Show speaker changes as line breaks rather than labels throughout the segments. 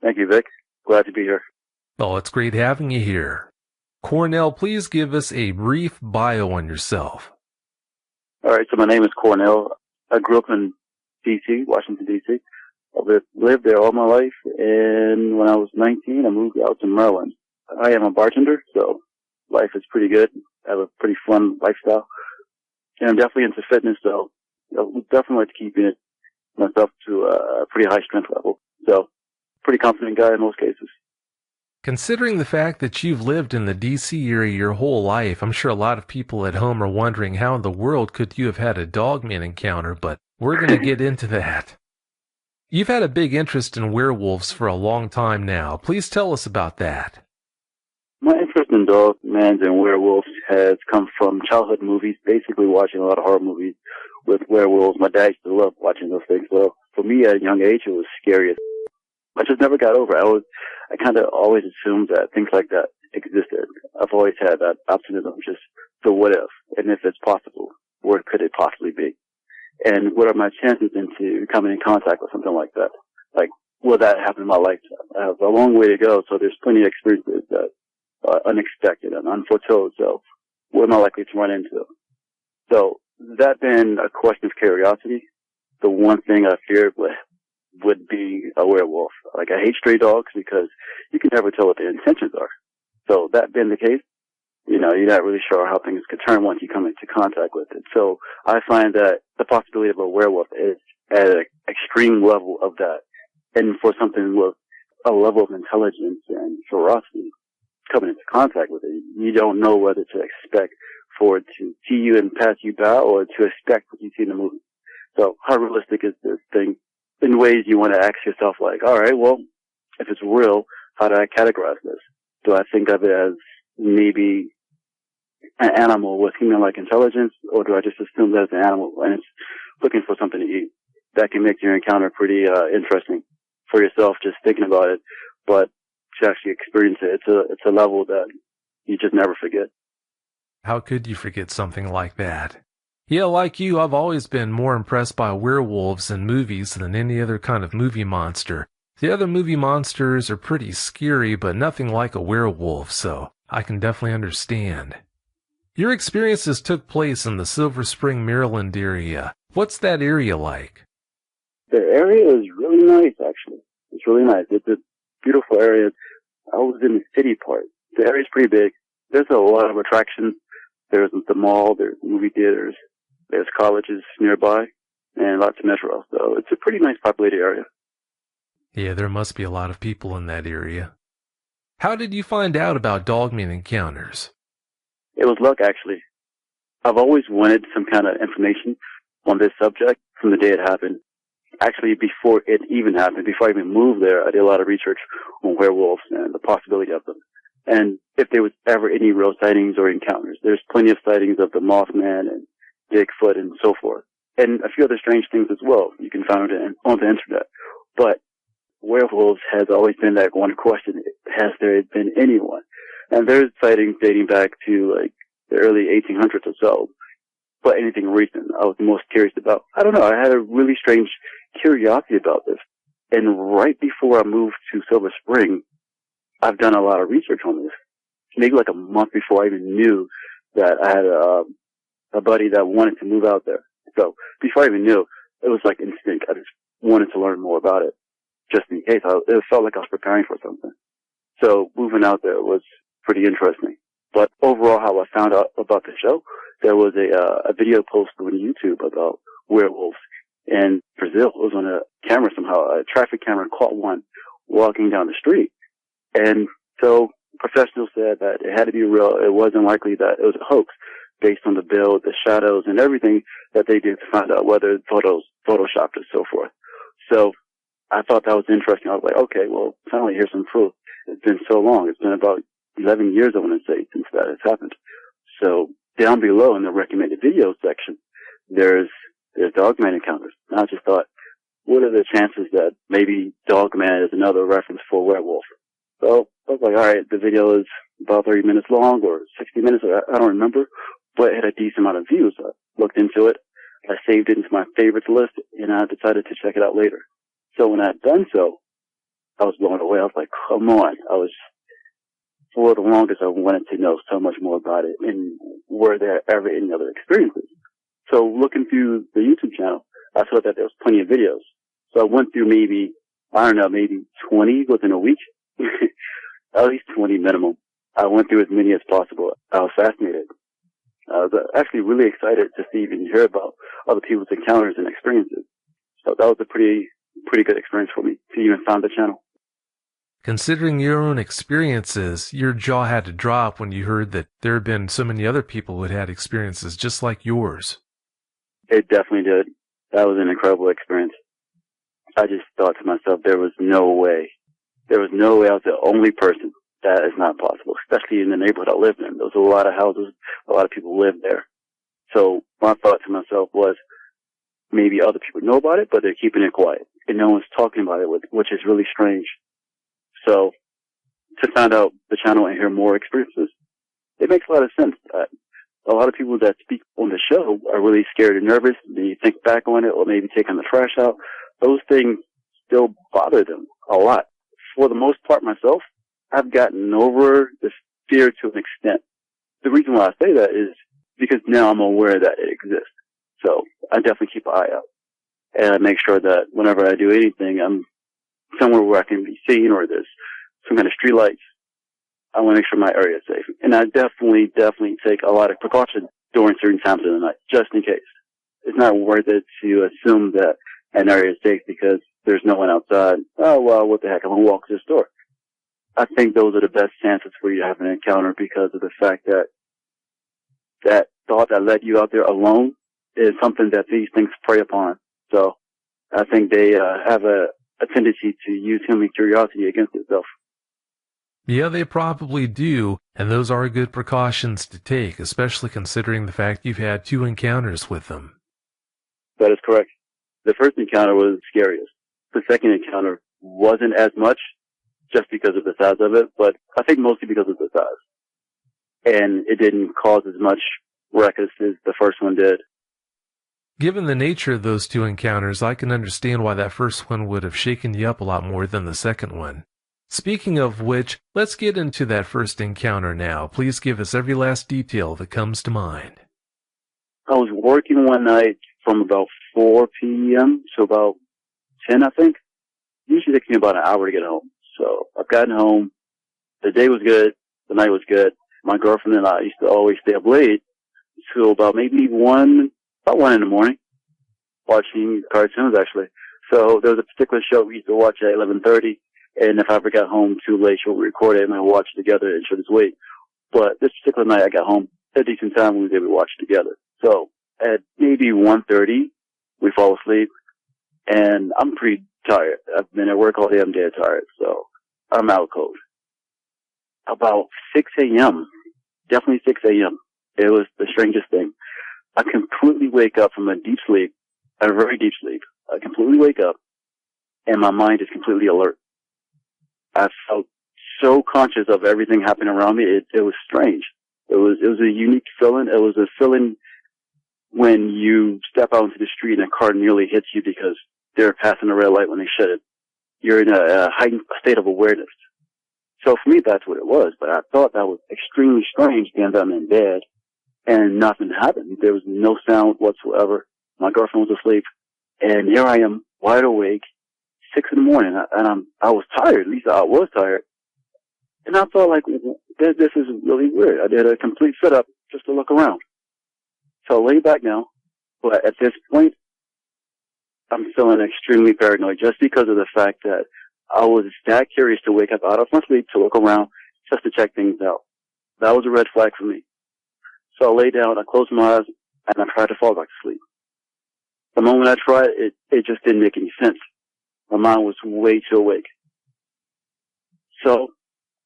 Thank you, Vic. Glad to be here.
Oh, it's great having you here. Cornell, please give us a brief bio on yourself.
All right, so my name is Cornell. I grew up in D.C., Washington, D.C. I've lived there all my life, and when I was 19, I moved out to Maryland. I am a bartender, so life is pretty good. I have a pretty fun lifestyle. And I'm definitely into fitness, so definitely like to keep it myself to a pretty high strength level. So, pretty confident guy in most cases.
Considering the fact that you've lived in the D.C. area your whole life, I'm sure a lot of people at home are wondering how in the world could you have had a dogman encounter, but we're going to get into that. You've had a big interest in werewolves for a long time now. Please tell us about that.
My interest in dogmans and werewolves has come from childhood movies, basically watching a lot of horror movies with werewolves. My dad used to love watching those things. So for me at a young age, it was scary. I just never got over it. I kind of always assumed that things like that existed. I've always had that optimism, just, so what if? And if it's possible, where could it possibly be? And what are my chances into coming in contact with something like that? Like, will that happen in my lifetime? I have a long way to go, so there's plenty of experiences that are unexpected and unforetold, so what am I likely to run into? So, that being a question of curiosity, the one thing I feared would be a werewolf. Like, I hate stray dogs because you can never tell what their intentions are. So, that being the case, you're not really sure how things could turn once you come into contact with it. So, I find that the possibility of a werewolf is at an extreme level of that. And for something with a level of intelligence and ferocity coming into contact with it, you don't know whether to expect for it to see you and pass you by or to expect what you see in the movie. So, how realistic is this thing? In ways you want to ask yourself, like, all right, well, if it's real, how do I categorize this? Do I think of it as maybe an animal with human-like intelligence, or do I just assume that it's an animal and it's looking for something to eat? That can make your encounter pretty interesting for yourself, just thinking about it, but to actually experience it, it's a level that you just never forget.
How could you forget something like that? Yeah, like you, I've always been more impressed by werewolves in movies than any other kind of movie monster. The other movie monsters are pretty scary, but nothing like a werewolf, so I can definitely understand. Your experiences took place in the Silver Spring, Maryland area. What's that area like?
The area is really nice, actually. It's really nice. It's a beautiful area. I was in the city part. The area's pretty big. There's a lot of attractions. There's the mall, there's movie theaters, there's colleges nearby, and lots of metro. So it's a pretty nice populated area.
Yeah, there must be a lot of people in that area. How did you find out about dogman encounters?
It was luck, actually. I've always wanted some kind of information on this subject from the day it happened. Actually, before it even happened, before I even moved there, I did a lot of research on werewolves and the possibility of them. And if there was ever any real sightings or encounters, there's plenty of sightings of the Mothman and Bigfoot and so forth. And a few other strange things as well. You can find it on the internet. But werewolves has always been that one question. Has there been anyone? And there's sightings dating back to like the early 1800s or so. But anything recent, I was most curious about. I don't know. I had a really strange curiosity about this. And right before I moved to Silver Spring, I've done a lot of research on this. Maybe like a month before I even knew that I had a buddy that wanted to move out there. So before I even knew, it was like instinct. I just wanted to learn more about it, just in case. It felt like I was preparing for something. So moving out there was pretty interesting. But overall, how I found out about the show, there was a video post on YouTube about werewolves in Brazil. It was on a camera somehow. A traffic camera caught one walking down the street. And so professionals said that it had to be real. It wasn't likely that it was a hoax based on the build, the shadows, and everything that they did to find out whether photos photoshopped and so forth. So I thought that was interesting. I was like, okay, well, finally here's some proof. It's been so long. It's been about 11 years, I want to say, since that has happened. So down below in the recommended videos section, there's dogman encounters. And I just thought, what are the chances that maybe dogman is another reference for werewolf? So I was like, all right, the video is about 30 minutes long or 60 minutes, I don't remember, but it had a decent amount of views. I looked into it, I saved it into my favorites list, and I decided to check it out later. So when I had done so, I was blown away. I was like, come on. For the longest, I wanted to know so much more about it, and were there ever any other experiences? So looking through the YouTube channel, I saw that there was plenty of videos. So I went through maybe 20 within a week. At least 20 minimum. I went through as many as possible. I was fascinated. I was actually really excited to see and hear about other people's encounters and experiences. So that was a pretty good experience for me to even find the channel.
Considering your own experiences, your jaw had to drop when you heard that there had been so many other people who had had experiences just like yours.
It definitely did. That was an incredible experience. I just thought to myself, there was no way I was the only person. That is not possible, especially in the neighborhood I lived in. There was a lot of houses, a lot of people lived there. So my thought to myself was, maybe other people know about it, but they're keeping it quiet, and no one's talking about it, which is really strange. So to find out the channel and hear more experiences, it makes a lot of sense. A lot of people that speak on the show are really scared and nervous. They think back on it, or maybe taking the trash out. Those things still bother them a lot. For the most part, myself, I've gotten over the fear to an extent. The reason why I say that is because now I'm aware that it exists. So I definitely keep an eye out. And I make sure that whenever I do anything, I'm somewhere where I can be seen, or there's some kind of street lights. I want to make sure my area is safe. And I definitely take a lot of precautions during certain times of the night, just in case. It's not worth it to assume that an area is safe because there's no one outside. Oh, well, what the heck, I'm going to walk to the store. I think those are the best chances for you to have an encounter, because of the fact that that thought that led you out there alone is something that these things prey upon. So I think they have a tendency to use human curiosity against itself.
Yeah, they probably do, and those are good precautions to take, especially considering the fact you've had 2 encounters with them.
That is correct. The first encounter was scariest. The second encounter wasn't as much, just because of the size of it, but I think mostly because of the size. And it didn't cause as much ruckus as the first one did.
Given the nature of those 2 encounters, I can understand why that first one would have shaken you up a lot more than the second one. Speaking of which, let's get into that first encounter now. Please give us every last detail that comes to mind.
I was working one night from about 4 p.m. to about 10, I think. Usually takes me about an hour to get home. So I've gotten home. The day was good. The night was good. My girlfriend and I used to always stay up late till about maybe 1 in the morning, watching cartoons, actually. So there was a particular show we used to watch at 11:30. And if I ever got home too late, she'll record it and we'll watch it together and she'll just wait. But this particular night I got home at a decent time when we was able to watch it together. So at maybe 1:30, we fall asleep and I'm pretty tired. I've been at work all day. I'm dead tired. So I'm out cold. About 6 a.m., definitely 6 a.m., it was the strangest thing. I completely wake up from a deep sleep, a very deep sleep. I completely wake up and my mind is completely alert. I felt so conscious of everything happening around me. It was strange. It was a unique feeling. It was a feeling when you step out into the street and a car nearly hits you because they're passing a red light when they shouldn't. You're in a heightened state of awareness. So for me, that's what it was. But I thought that was extremely strange, being that I'm in bed and nothing happened. There was no sound whatsoever. My girlfriend was asleep, and here I am, wide awake, 6 in the morning, and I was tired. At least I was tired. And I felt like, this is really weird. I did a complete sit-up just to look around. So I lay back now, but at this point, I'm feeling extremely paranoid just because of the fact that I was that curious to wake up out of my sleep to look around just to check things out. That was a red flag for me. So I lay down, I closed my eyes, and I tried to fall back to sleep. The moment I tried, it just didn't make any sense. My mind was way too awake. So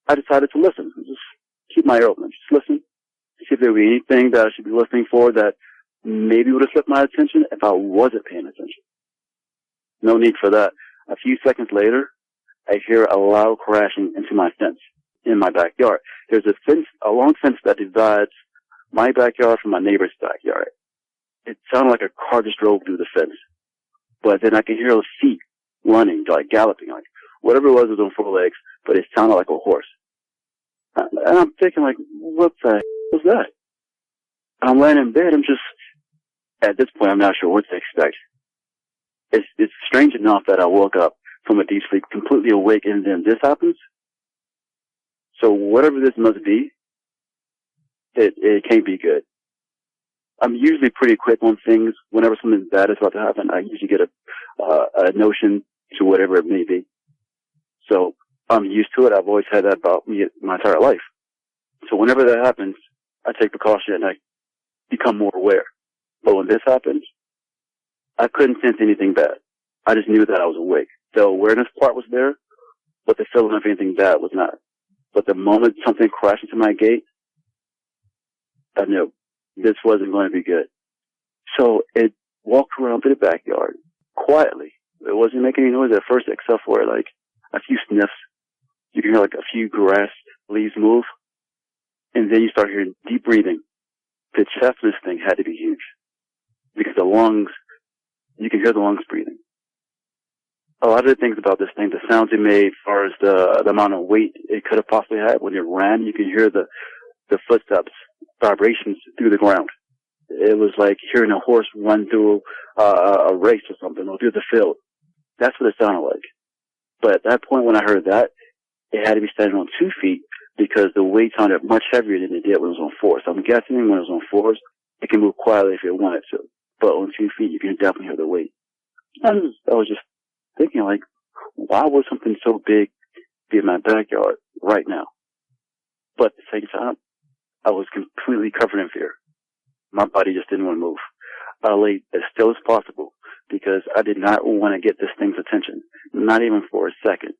I decided to listen. Just keep my ear open. Just listen. See if there would be anything that I should be listening for that maybe would have slipped my attention if I wasn't paying attention. No need for that. A few seconds later, I hear a loud crashing into my fence in my backyard. There's a long fence that divides my backyard from my neighbor's backyard. It sounded like a car just drove through the fence. But then I could hear those feet running, like galloping, like Whatever it was on 4 legs, but it sounded like a horse. And I'm thinking, like, what the heck was that? I'm laying in bed. I'm just, at this point, I'm not sure what to expect. It's strange enough that I woke up from a deep sleep completely awake and then this happens. So whatever this must be, it can't be good. I'm usually pretty quick on things. Whenever something bad is about to happen, I usually get a notion to whatever it may be. So I'm used to it. I've always had that about me my entire life. So whenever that happens, I take precaution and I become more aware. But when this happened, I couldn't sense anything bad. I just knew that I was awake. The awareness part was there, but the feeling of anything bad was not. But the moment something crashed into my gate, I knew this wasn't going to be good. So it walked around to the backyard quietly. It wasn't making any noise at first except for like a few sniffs. You can hear like a few grass leaves move. And then you start hearing deep breathing. The chest of this thing had to be huge. Because the lungs, you can hear the lungs breathing. A lot of the things about this thing, the sounds it made, as far as the amount of weight it could have possibly had when it ran, you can hear the footsteps, vibrations through the ground. It was like hearing a horse run through a race or something, or through the field. That's what it sounded like. But at that point when I heard that, it had to be standing on 2 feet because the weight sounded much heavier than it did when it was on 4. So I'm guessing when it was on 4s, it can move quietly if it wanted to. But on 2 feet, you can definitely hear the weight. I was just thinking, like, why would something so big be in my backyard right now? But at the same time, I was completely covered in fear. My body just didn't want to move. I lay as still as possible because I did not want to get this thing's attention, not even for a second.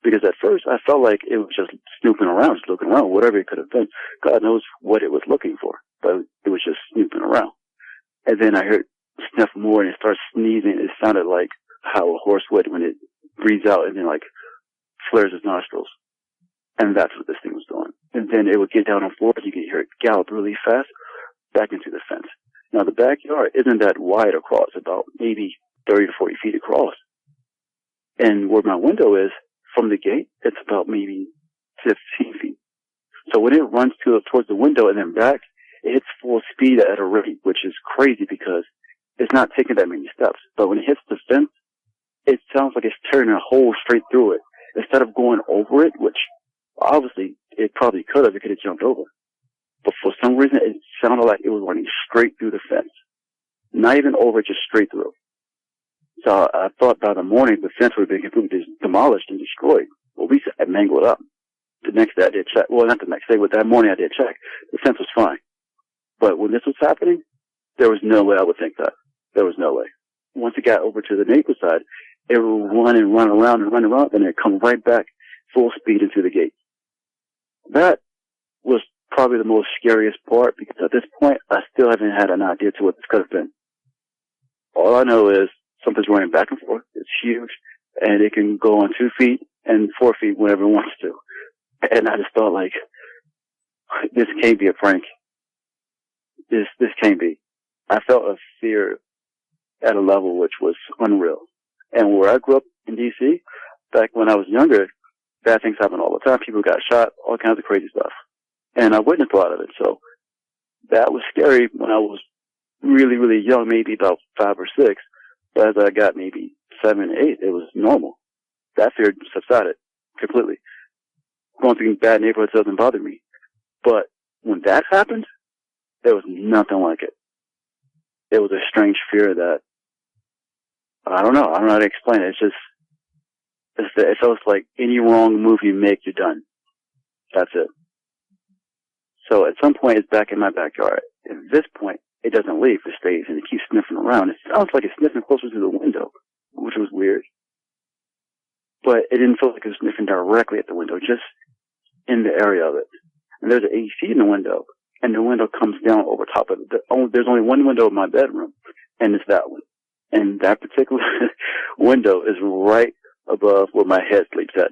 Because at first I felt like it was just snooping around, just looking around, whatever it could have been. God knows what it was looking for, but it was just snooping around. And then I heard sniff more and it started sneezing. It sounded like how a horse would when it breathes out and then like flares its nostrils. And that's what this thing was doing. And then it would get down on the floor. You could hear it gallop really fast back into the fence. Now, the backyard isn't that wide across, about maybe 30 to 40 feet across. And where my window is, from the gate, it's about maybe 15 feet. So when it runs towards the window and then back, it hits full speed at a rate, which is crazy because it's not taking that many steps. But when it hits the fence, it sounds like it's tearing a hole straight through it. Instead of going over it, which obviously it probably could have, it could have jumped over. But for some reason, it sounded like it was running straight through the fence. Not even over it, just straight through. So I thought by the morning the fence would have been completely demolished and destroyed. Well, at least it mangled up. The next day I did check. Well, not the next day, but that morning I did check. The fence was fine. But when this was happening, there was no way I would think that. There was no way. Once it got over to the neighbor's side, it would run and run around, and then it'd come right back full speed into the gate. That was probably the most scariest part because at this point, I still haven't had an idea to what this could have been. All I know is something's running back and forth. It's huge, and it can go on 2 feet and 4 feet whenever it wants to. And I just thought, like, this can't be a prank. This can't be. I felt a fear at a level which was unreal. And where I grew up in D.C., back when I was younger, bad things happen all the time. People got shot, all kinds of crazy stuff. And I witnessed a lot of it. So that was scary when I was really, really young, maybe about 5 or 6. But as I got maybe 7, 8, it was normal. That fear subsided completely. Going through bad neighborhoods doesn't bother me. But when that happened, there was nothing like it. It was a strange fear that, I don't know how to explain it. It feels like any wrong move you make, you're done. That's it. So at some point, it's back in my backyard. At this point, it doesn't leave. It stays, and it keeps sniffing around. It sounds like it's sniffing closer to the window, which was weird. But it didn't feel like it was sniffing directly at the window, just in the area of it. And there's an AC in the window, and the window comes down over top of it. There's only one window in my bedroom, and it's that one. And that particular window is right above where my head sleeps at.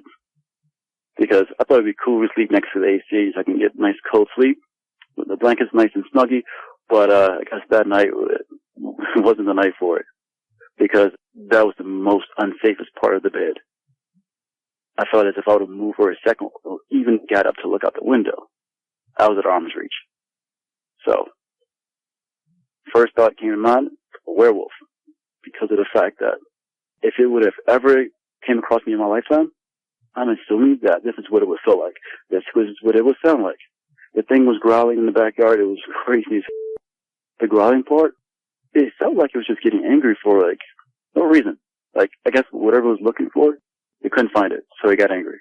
Because I thought it'd be cool to sleep next to the AC so I can get nice cold sleep. The blanket's nice and snuggy, but I guess that night wasn't the night for it. Because that was the most unsafest part of the bed. I felt as if I would have moved for a second or even got up to look out the window. I was at arm's reach. So, first thought came to mind, a werewolf, because of the fact that if it would have ever came across me in my lifetime, I'm assuming that this is what it would feel like. This was what it would sound like. The thing was growling in the backyard. It was crazy. The growling part, it felt like it was just getting angry for, like, no reason. Like, I guess whatever it was looking for, it couldn't find it, so it got angry.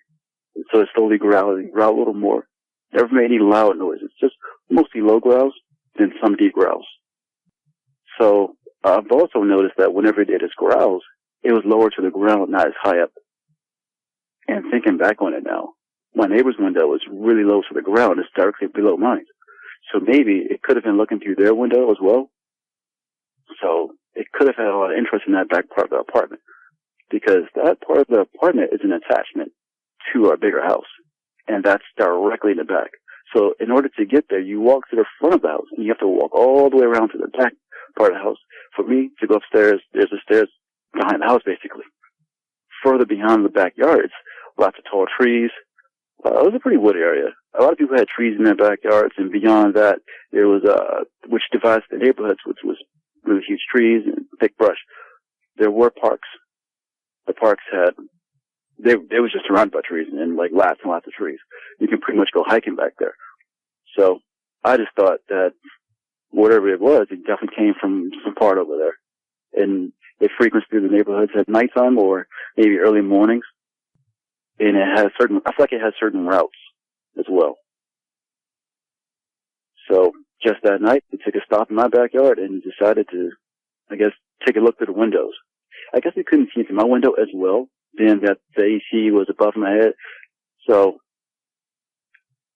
So it slowly growled a little more. Never made any loud noises, just mostly low growls, then some deep growls. So I've also noticed that whenever it did its growls, it was lower to the ground, not as high up. And thinking back on it now, my neighbor's window was really low to the ground. It's directly below mine. So maybe it could have been looking through their window as well. So it could have had a lot of interest in that back part of the apartment, because that part of the apartment is an attachment to our bigger house, and that's directly in the back. So in order to get there, you walk to the front of the house, and you have to walk all the way around to the back part of the house. For me to go upstairs, there's a stairs behind the house, basically. Further behind the backyard, it's lots of tall trees. It was a pretty woody area. A lot of people had trees in their backyards, and beyond that, there was which divides the neighborhoods, which was really huge trees and thick brush. There were parks. The parks they was just surrounded by trees and like lots and lots of trees. You can pretty much go hiking back there. So I just thought that whatever it was, it definitely came from some part over there. And it frequents through the neighborhoods at nighttime or maybe early mornings. And I feel like it has certain routes as well. So just that night, we took a stop in my backyard and decided to, I guess, take a look through the windows. I guess we couldn't see into my window as well, being that the AC was above my head. So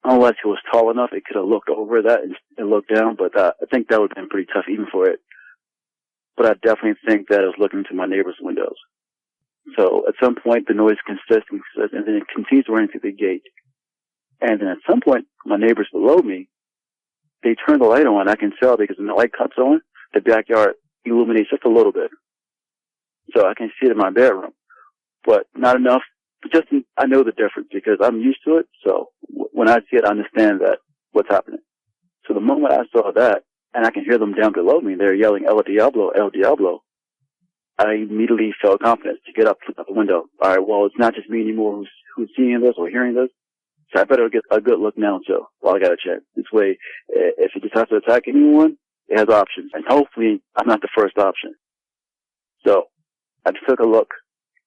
unless it was tall enough, it could have looked over that and looked down, but I think that would have been pretty tough even for it. But I definitely think that it was looking into my neighbor's windows. So at some point, the noise consists, and then it continues running through the gate. And then at some point, my neighbors below me, they turn the light on. I can tell because when the light cuts on, the backyard illuminates just a little bit. So I can see it in my bedroom, but not enough. I know the difference because I'm used to it. So when I see it, I understand that what's happening. So the moment I saw that, and I can hear them down below me, they're yelling El Diablo, El Diablo. I immediately felt confidence to get up, look out the window. All right, well, it's not just me anymore who's seeing this or hearing this. So I better get a good look now, too, while I got a check. This way, if it decides to attack anyone, it has options. And hopefully, I'm not the first option. So I took a look,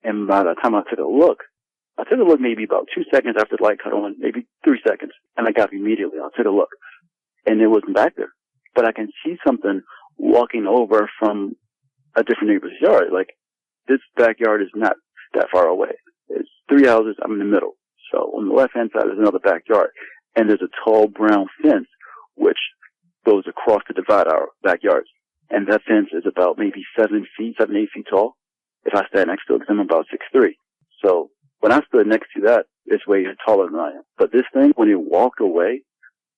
and by the time I took a look maybe about 2 seconds after the light cut on, maybe 3 seconds, and I got up immediately. I took a look, and it wasn't back there. But I can see something walking over from a different neighbor's yard. Like, this backyard is not that far away. It's 3 houses. I'm in the middle. So on the left-hand side is another backyard, and there's a tall brown fence which goes across to divide our backyards. And that fence is about maybe 7, 8 feet tall. If I stand next to it, because I'm about 6'3". So when I stood next to that, it's way taller than I am. But this thing, when it walked away,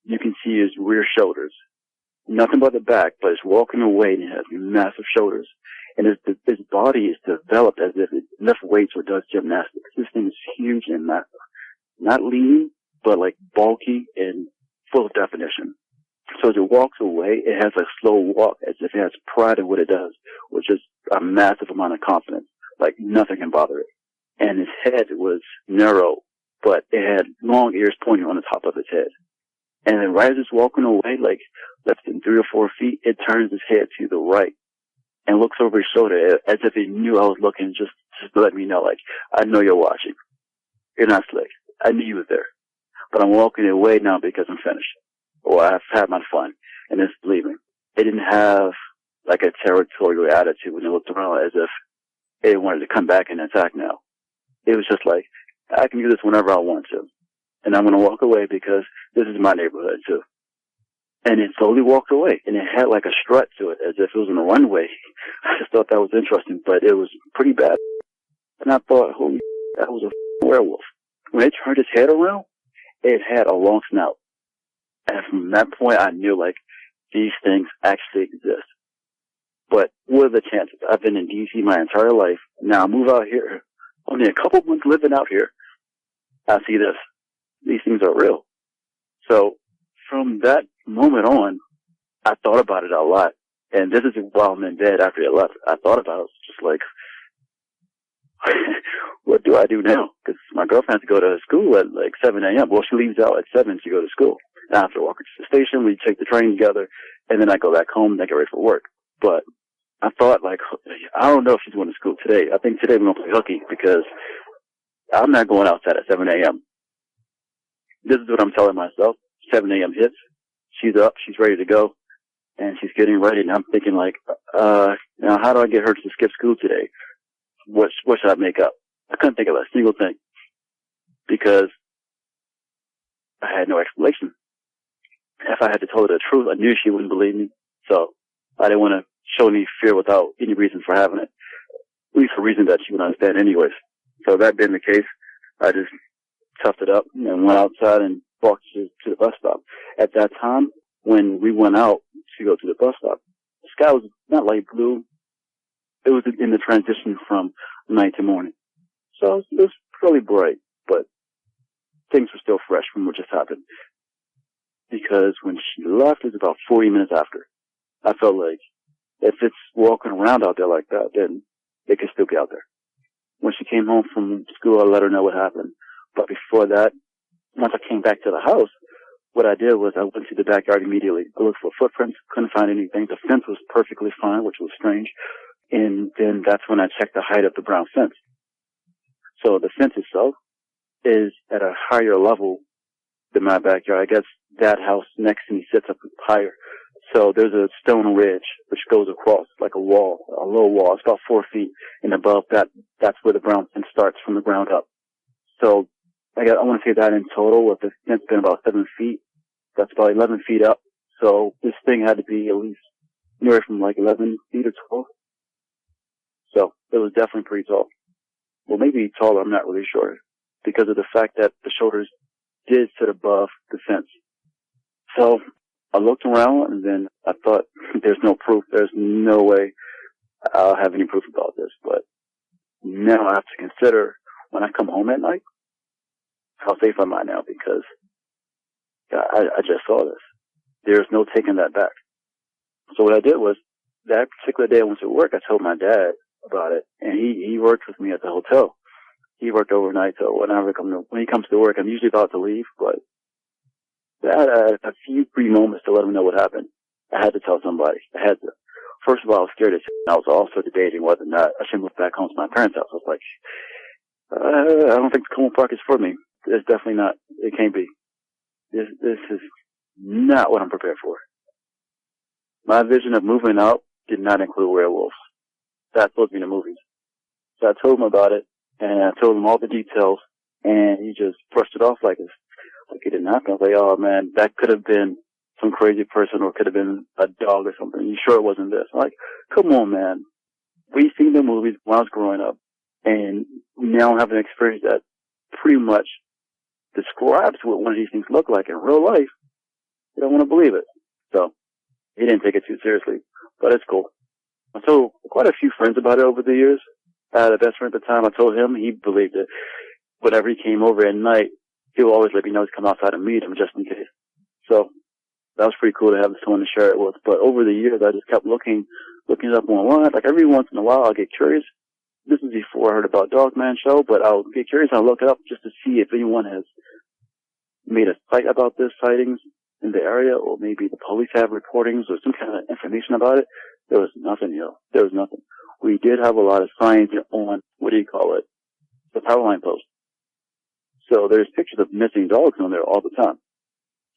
you can see his rear shoulders. Nothing but the back, but it's walking away and it has massive shoulders. And his body is developed as if it lifts weights or does gymnastics. This thing is huge and massive. Not lean, but like bulky and full of definition. So as it walks away, it has a slow walk as if it has pride in what it does, which is a massive amount of confidence. Like nothing can bother it. And his head was narrow, but it had long ears pointing on the top of its head. And then right as it's walking away, like less than 3 or 4 feet, it turns its head to the right and looks over his shoulder as if he knew I was looking, just to let me know, like, I know you're watching. You're not slick. I knew you was there. But I'm walking away now because I'm finished. Or I've had my fun, and it's leaving. It didn't have, like, a territorial attitude when it looked around as if it wanted to come back and attack now. It was just like, I can do this whenever I want to. And I'm going to walk away because this is my neighborhood, too. And it slowly walked away, and it had like a strut to it, as if it was on a runway. I just thought that was interesting, but it was pretty bad. And I thought, holy, that was a werewolf. When it turned its head around, it had a long snout. And from that point, I knew, like, these things actually exist. But what are the chances? I've been in D.C. my entire life. Now I move out here. Only a couple months living out here. I see this. These things are real. So from that moment on, I thought about it a lot. And this is while I'm in bed after he left. I thought about it. Just like, what do I do now? Because my girlfriend has to go to school at like 7 a.m. Well, she leaves out at 7 to go to school. And I have to walk her to the station. We take the train together. And then I go back home and I get ready for work. But I thought, like, I don't know if she's going to school today. I think today we're going to play hooky because I'm not going outside at 7 a.m. This is what I'm telling myself. 7 a.m. hits. She's up. She's ready to go. And she's getting ready. And I'm thinking, like, now how do I get her to skip school today? What should I make up? I couldn't think of a single thing because I had no explanation. If I had to tell her the truth, I knew she wouldn't believe me. So I didn't want to show any fear without any reason for having it. At least for a reason that she would understand anyways. So that being the case, I just toughed it up and went outside and walked to the bus stop. At that time, when we went out to go to the bus stop, the sky was not light blue. It was in the transition from night to morning. So it was fairly bright, but things were still fresh from what just happened. Because when she left, it was about 40 minutes after. I felt like if it's walking around out there like that, then it could still be out there. When she came home from school, I let her know what happened. But before that, once I came back to the house, what I did was I went to the backyard immediately. I looked for footprints, couldn't find anything. The fence was perfectly fine, which was strange. And then that's when I checked the height of the brown fence. So the fence itself is at a higher level than my backyard. I guess that house next to me sits up higher. So there's a stone ridge which goes across like a wall, a low wall. It's about 4 feet. And above that, that's where the brown fence starts from the ground up. So I want to say that in total, with the fence been about 7 feet, that's about 11 feet up. So this thing had to be at least anywhere from like 11 feet or 12. So it was definitely pretty tall. Well, maybe taller, I'm not really sure, because of the fact that the shoulders did sit above the fence. So I looked around and then I thought, there's no proof. There's no way I'll have any proof about this. But now I have to consider when I come home at night, how safe am I now? Because I just saw this. There's no taking that back. So what I did was, that particular day I went to work, I told my dad about it, and he worked with me at the hotel. He worked overnight, so when he comes to work, I'm usually about to leave, but I had a few brief moments to let him know what happened. I had to tell somebody. I had to. First of all, I was scared as shit. I was also debating whether or not I should move back home to my parents' house. I was like, I don't think the Coleman Park is for me. It's definitely not. It can't be. This is not what I'm prepared for. My vision of moving out did not include werewolves. That's supposed to be in the movies. So I told him about it, and I told him all the details, and he just brushed it off like it didn't happen. I was like, oh man, that could have been some crazy person, or could have been a dog or something. You sure it wasn't this? I'm like, come on, man. We've seen the movies when I was growing up, and now I have an experience that pretty much describes what one of these things look like in real life. You don't want to believe it. So he didn't take it too seriously, but it's cool. I told quite a few friends about it over the years. I had a best friend at the time. I told him, he believed it. Whenever he came over at night, he would always let me know to come outside and meet him just in case. So that was pretty cool to have someone to share it with. But over the years, I just kept looking it up online. Like every once in a while, I'll get curious. This is before I heard about Dogman Show, but I'll get curious and I'll look it up just to see if anyone has made a site about this sightings in the area, or maybe the police have reportings or some kind of information about it. There was nothing, There was nothing. We did have a lot of signs on, the power line post. So there's pictures of missing dogs on there all the time.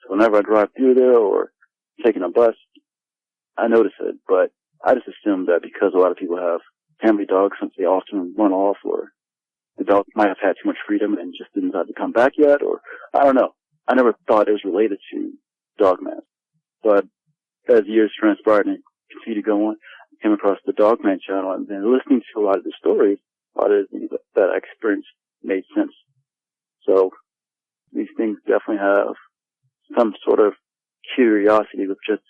So whenever I drive through there or taking a bus, I notice it. But I just assume that because a lot of people have family dogs, since they often run off, or the dog might have had too much freedom and just didn't decide to come back yet, or I don't know. I never thought it was related to Dogman. But as years transpired and continued to go on, I came across the Dogman channel, and then listening to a lot of the stories, a lot of the things that I experienced made sense. So these things definitely have some sort of curiosity with just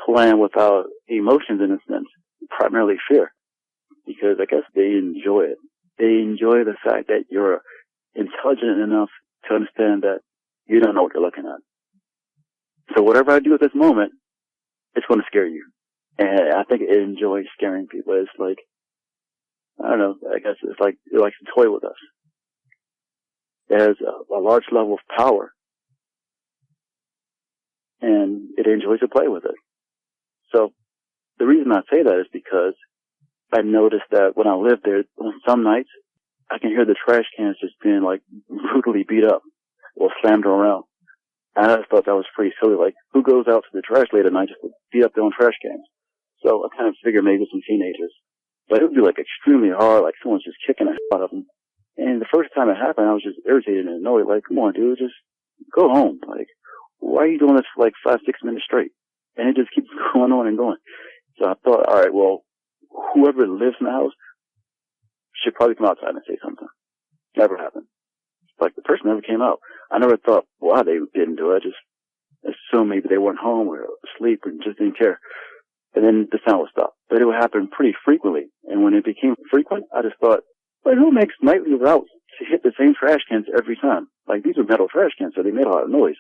playing without emotions in a sense, primarily fear, because I guess they enjoy it. They enjoy the fact that you're intelligent enough to understand that you don't know what you're looking at. So whatever I do at this moment, it's going to scare you. And I think it enjoys scaring people. It's like, I don't know, I guess it's like it likes to toy with us. It has a large level of power, and it enjoys to play with it. So the reason I say that is because I noticed that when I lived there, on some nights, I can hear the trash cans just being like brutally beat up or slammed around. And I just thought that was pretty silly. Like, who goes out to the trash late at night just to beat up their own trash cans? So I kind of figured maybe some teenagers. But it would be like extremely hard, like someone's just kicking the shit out of them. And the first time it happened, I was just irritated and annoyed. Like, come on, dude, just go home. Like, why are you doing this for like 5-6 minutes straight? And it just keeps going on and going. So I thought, all right, well, whoever lives in the house should probably come outside and say something. Never happened. Like, the person never came out. I never thought why they didn't do it. I just assumed maybe they weren't home or asleep and just didn't care. And then the sound would stop. But it would happen pretty frequently. And when it became frequent, I just thought, well, who makes nightly routes to hit the same trash cans every time? Like, these were metal trash cans, so they made a lot of noise.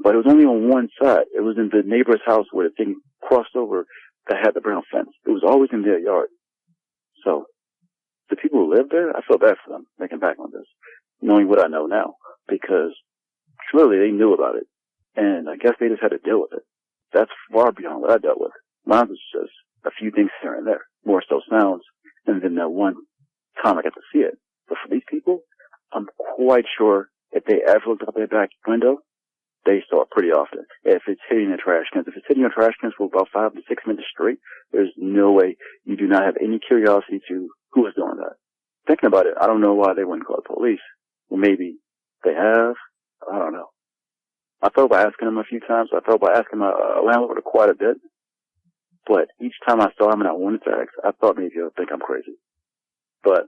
But it was only on one side. It was in the neighbor's house where the thing crossed over that had the brown fence. It was always in their yard. So the people who lived there, I feel bad for them, thinking back on this, knowing what I know now, because clearly they knew about it. And I guess they just had to deal with it. That's far beyond what I dealt with. Mine was just a few things here and there, more so sounds, and then that one time I got to see it. But for these people, I'm quite sure if they ever looked out their back window, they saw it pretty often. If it's hitting the trash cans, if it's hitting your trash cans for about 5 to 6 minutes straight, there's no way you do not have any curiosity to who is doing that. Thinking about it, I don't know why they wouldn't call the police. Well, maybe they have. I don't know. I thought about asking them a few times. I thought about asking my landlord quite a bit. But each time I saw him and I wanted to ask, I thought maybe he would think I'm crazy. But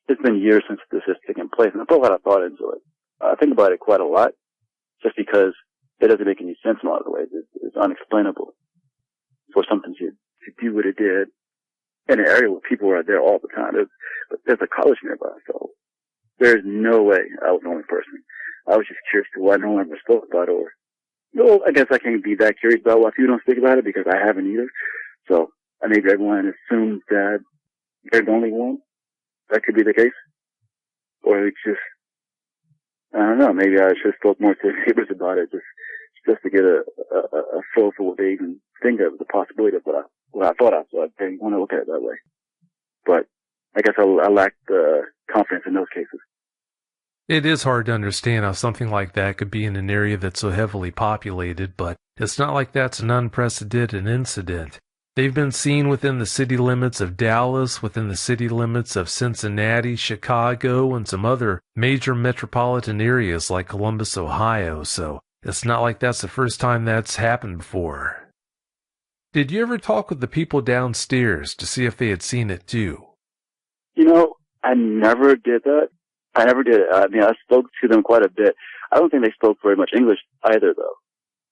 it's been years since this has taken place, and I put a lot of thought into it. I think about it quite a lot, just because it doesn't make any sense in a lot of ways. It's unexplainable for something to do what it did in an area where people are there all the time. There's a college nearby, so there's no way I was the only person. I was just curious to why no one ever spoke about it, or, no, I guess I can't be that curious about why people don't speak about it, because I haven't either. So maybe everyone assumes that they're the only one. That could be the case. Or it's just, I don't know, maybe I should have spoke more to the neighbors about it, just to get a feel for what they even think of the possibility of what I thought I saw. I didn't want to look at it that way. But I guess I lacked the confidence in those cases.
It is hard to understand how something like that could be in an area that's so heavily populated, but it's not like that's an unprecedented incident. They've been seen within the city limits of Dallas, within the city limits of Cincinnati, Chicago, and some other major metropolitan areas like Columbus, Ohio, so it's not like that's the first time that's happened before. Did you ever talk with the people downstairs to see if they had seen it too?
You know, I never did that. I never did it. I mean, I spoke to them quite a bit. I don't think they spoke very much English either, though.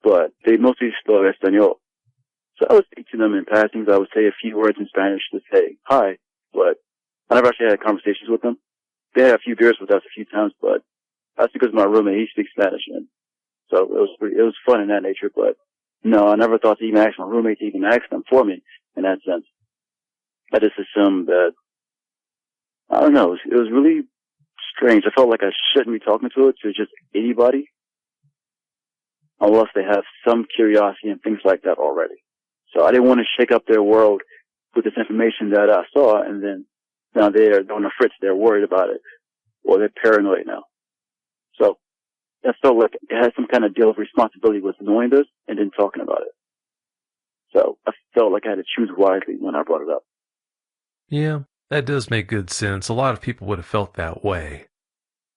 But they mostly spoke Espanol. So I would speak to them in passing. I would say a few words in Spanish to say hi, but I never actually had conversations with them. They had a few beers with us a few times, but that's because my roommate, he speaks Spanish, and so it was fun in that nature. But no, I never thought to even ask my roommate to even ask them for me in that sense. I just assumed that, I don't know, it was really strange. I felt like I shouldn't be talking to just anybody unless they have some curiosity and things like that already. So I didn't want to shake up their world with this information that I saw, and then now they're on the fritz, they're worried about it, or they're paranoid now. So I felt like it had some kind of deal of responsibility with knowing this and then talking about it. So I felt like I had to choose wisely when I brought it up.
Yeah, that does make good sense. A lot of people would have felt that way.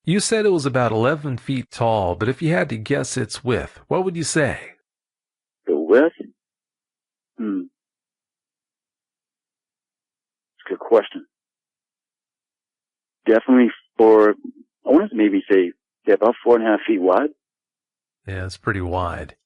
You said it was about 11 feet tall, but if you had to guess its width, what would you say?
The width? It's a good question. Definitely I want to maybe say, about 4.5 feet wide.
Yeah, it's pretty wide.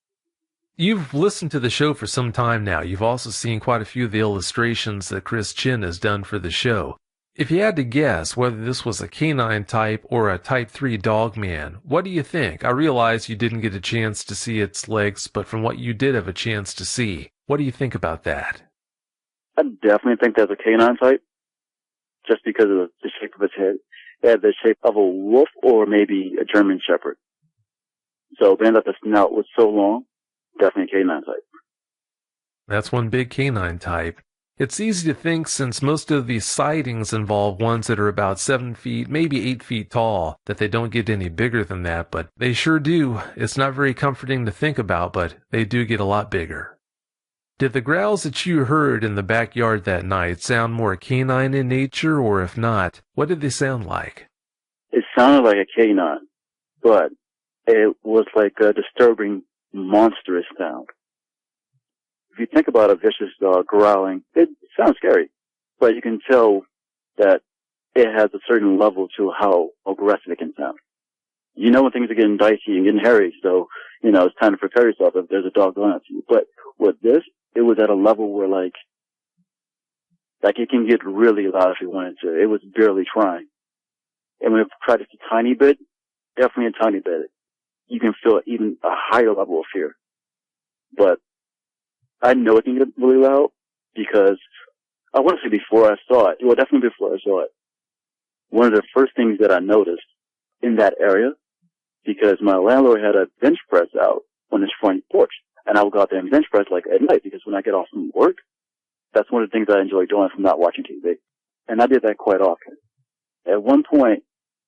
You've listened to the show for some time now. You've also seen quite a few of the illustrations that Chris Chin has done for the show. If you had to guess whether this was a canine type or a type 3 dog man, what do you think? I realize you didn't get a chance to see its legs, but from what you did have a chance to see, what do you think about that?
I definitely think that's a canine type, just because of the shape of its head. It had the shape of a wolf or maybe a German Shepherd. So being that the snout was so long, definitely a canine type.
That's one big canine type. It's easy to think, since most of these sightings involve ones that are about 7 feet, maybe 8 feet tall, that they don't get any bigger than that, but they sure do. It's not very comforting to think about, but they do get a lot bigger. Did the growls that you heard in the backyard that night sound more canine in nature, or if not, what did they sound like?
It sounded like a canine, but it was like a disturbing, monstrous sound. If you think about a vicious dog growling, it sounds scary, but you can tell that it has a certain level to how aggressive it can sound. You know when things are getting dicey and getting hairy, so, it's time to prepare yourself if there's a dog going at you. But with this, it was at a level where, like it can get really loud if you wanted to. It was barely trying. And when it practiced a tiny bit, definitely a tiny bit, you can feel even a higher level of fear. But I know it can get really loud because I want to say before I saw it, well, definitely before I saw it, one of the first things that I noticed in that area, because my landlord had a bench press out on his front porch, and I would go out there and bench press like at night, because when I get off from work, that's one of the things I enjoy doing from not watching TV. And I did that quite often. At one point,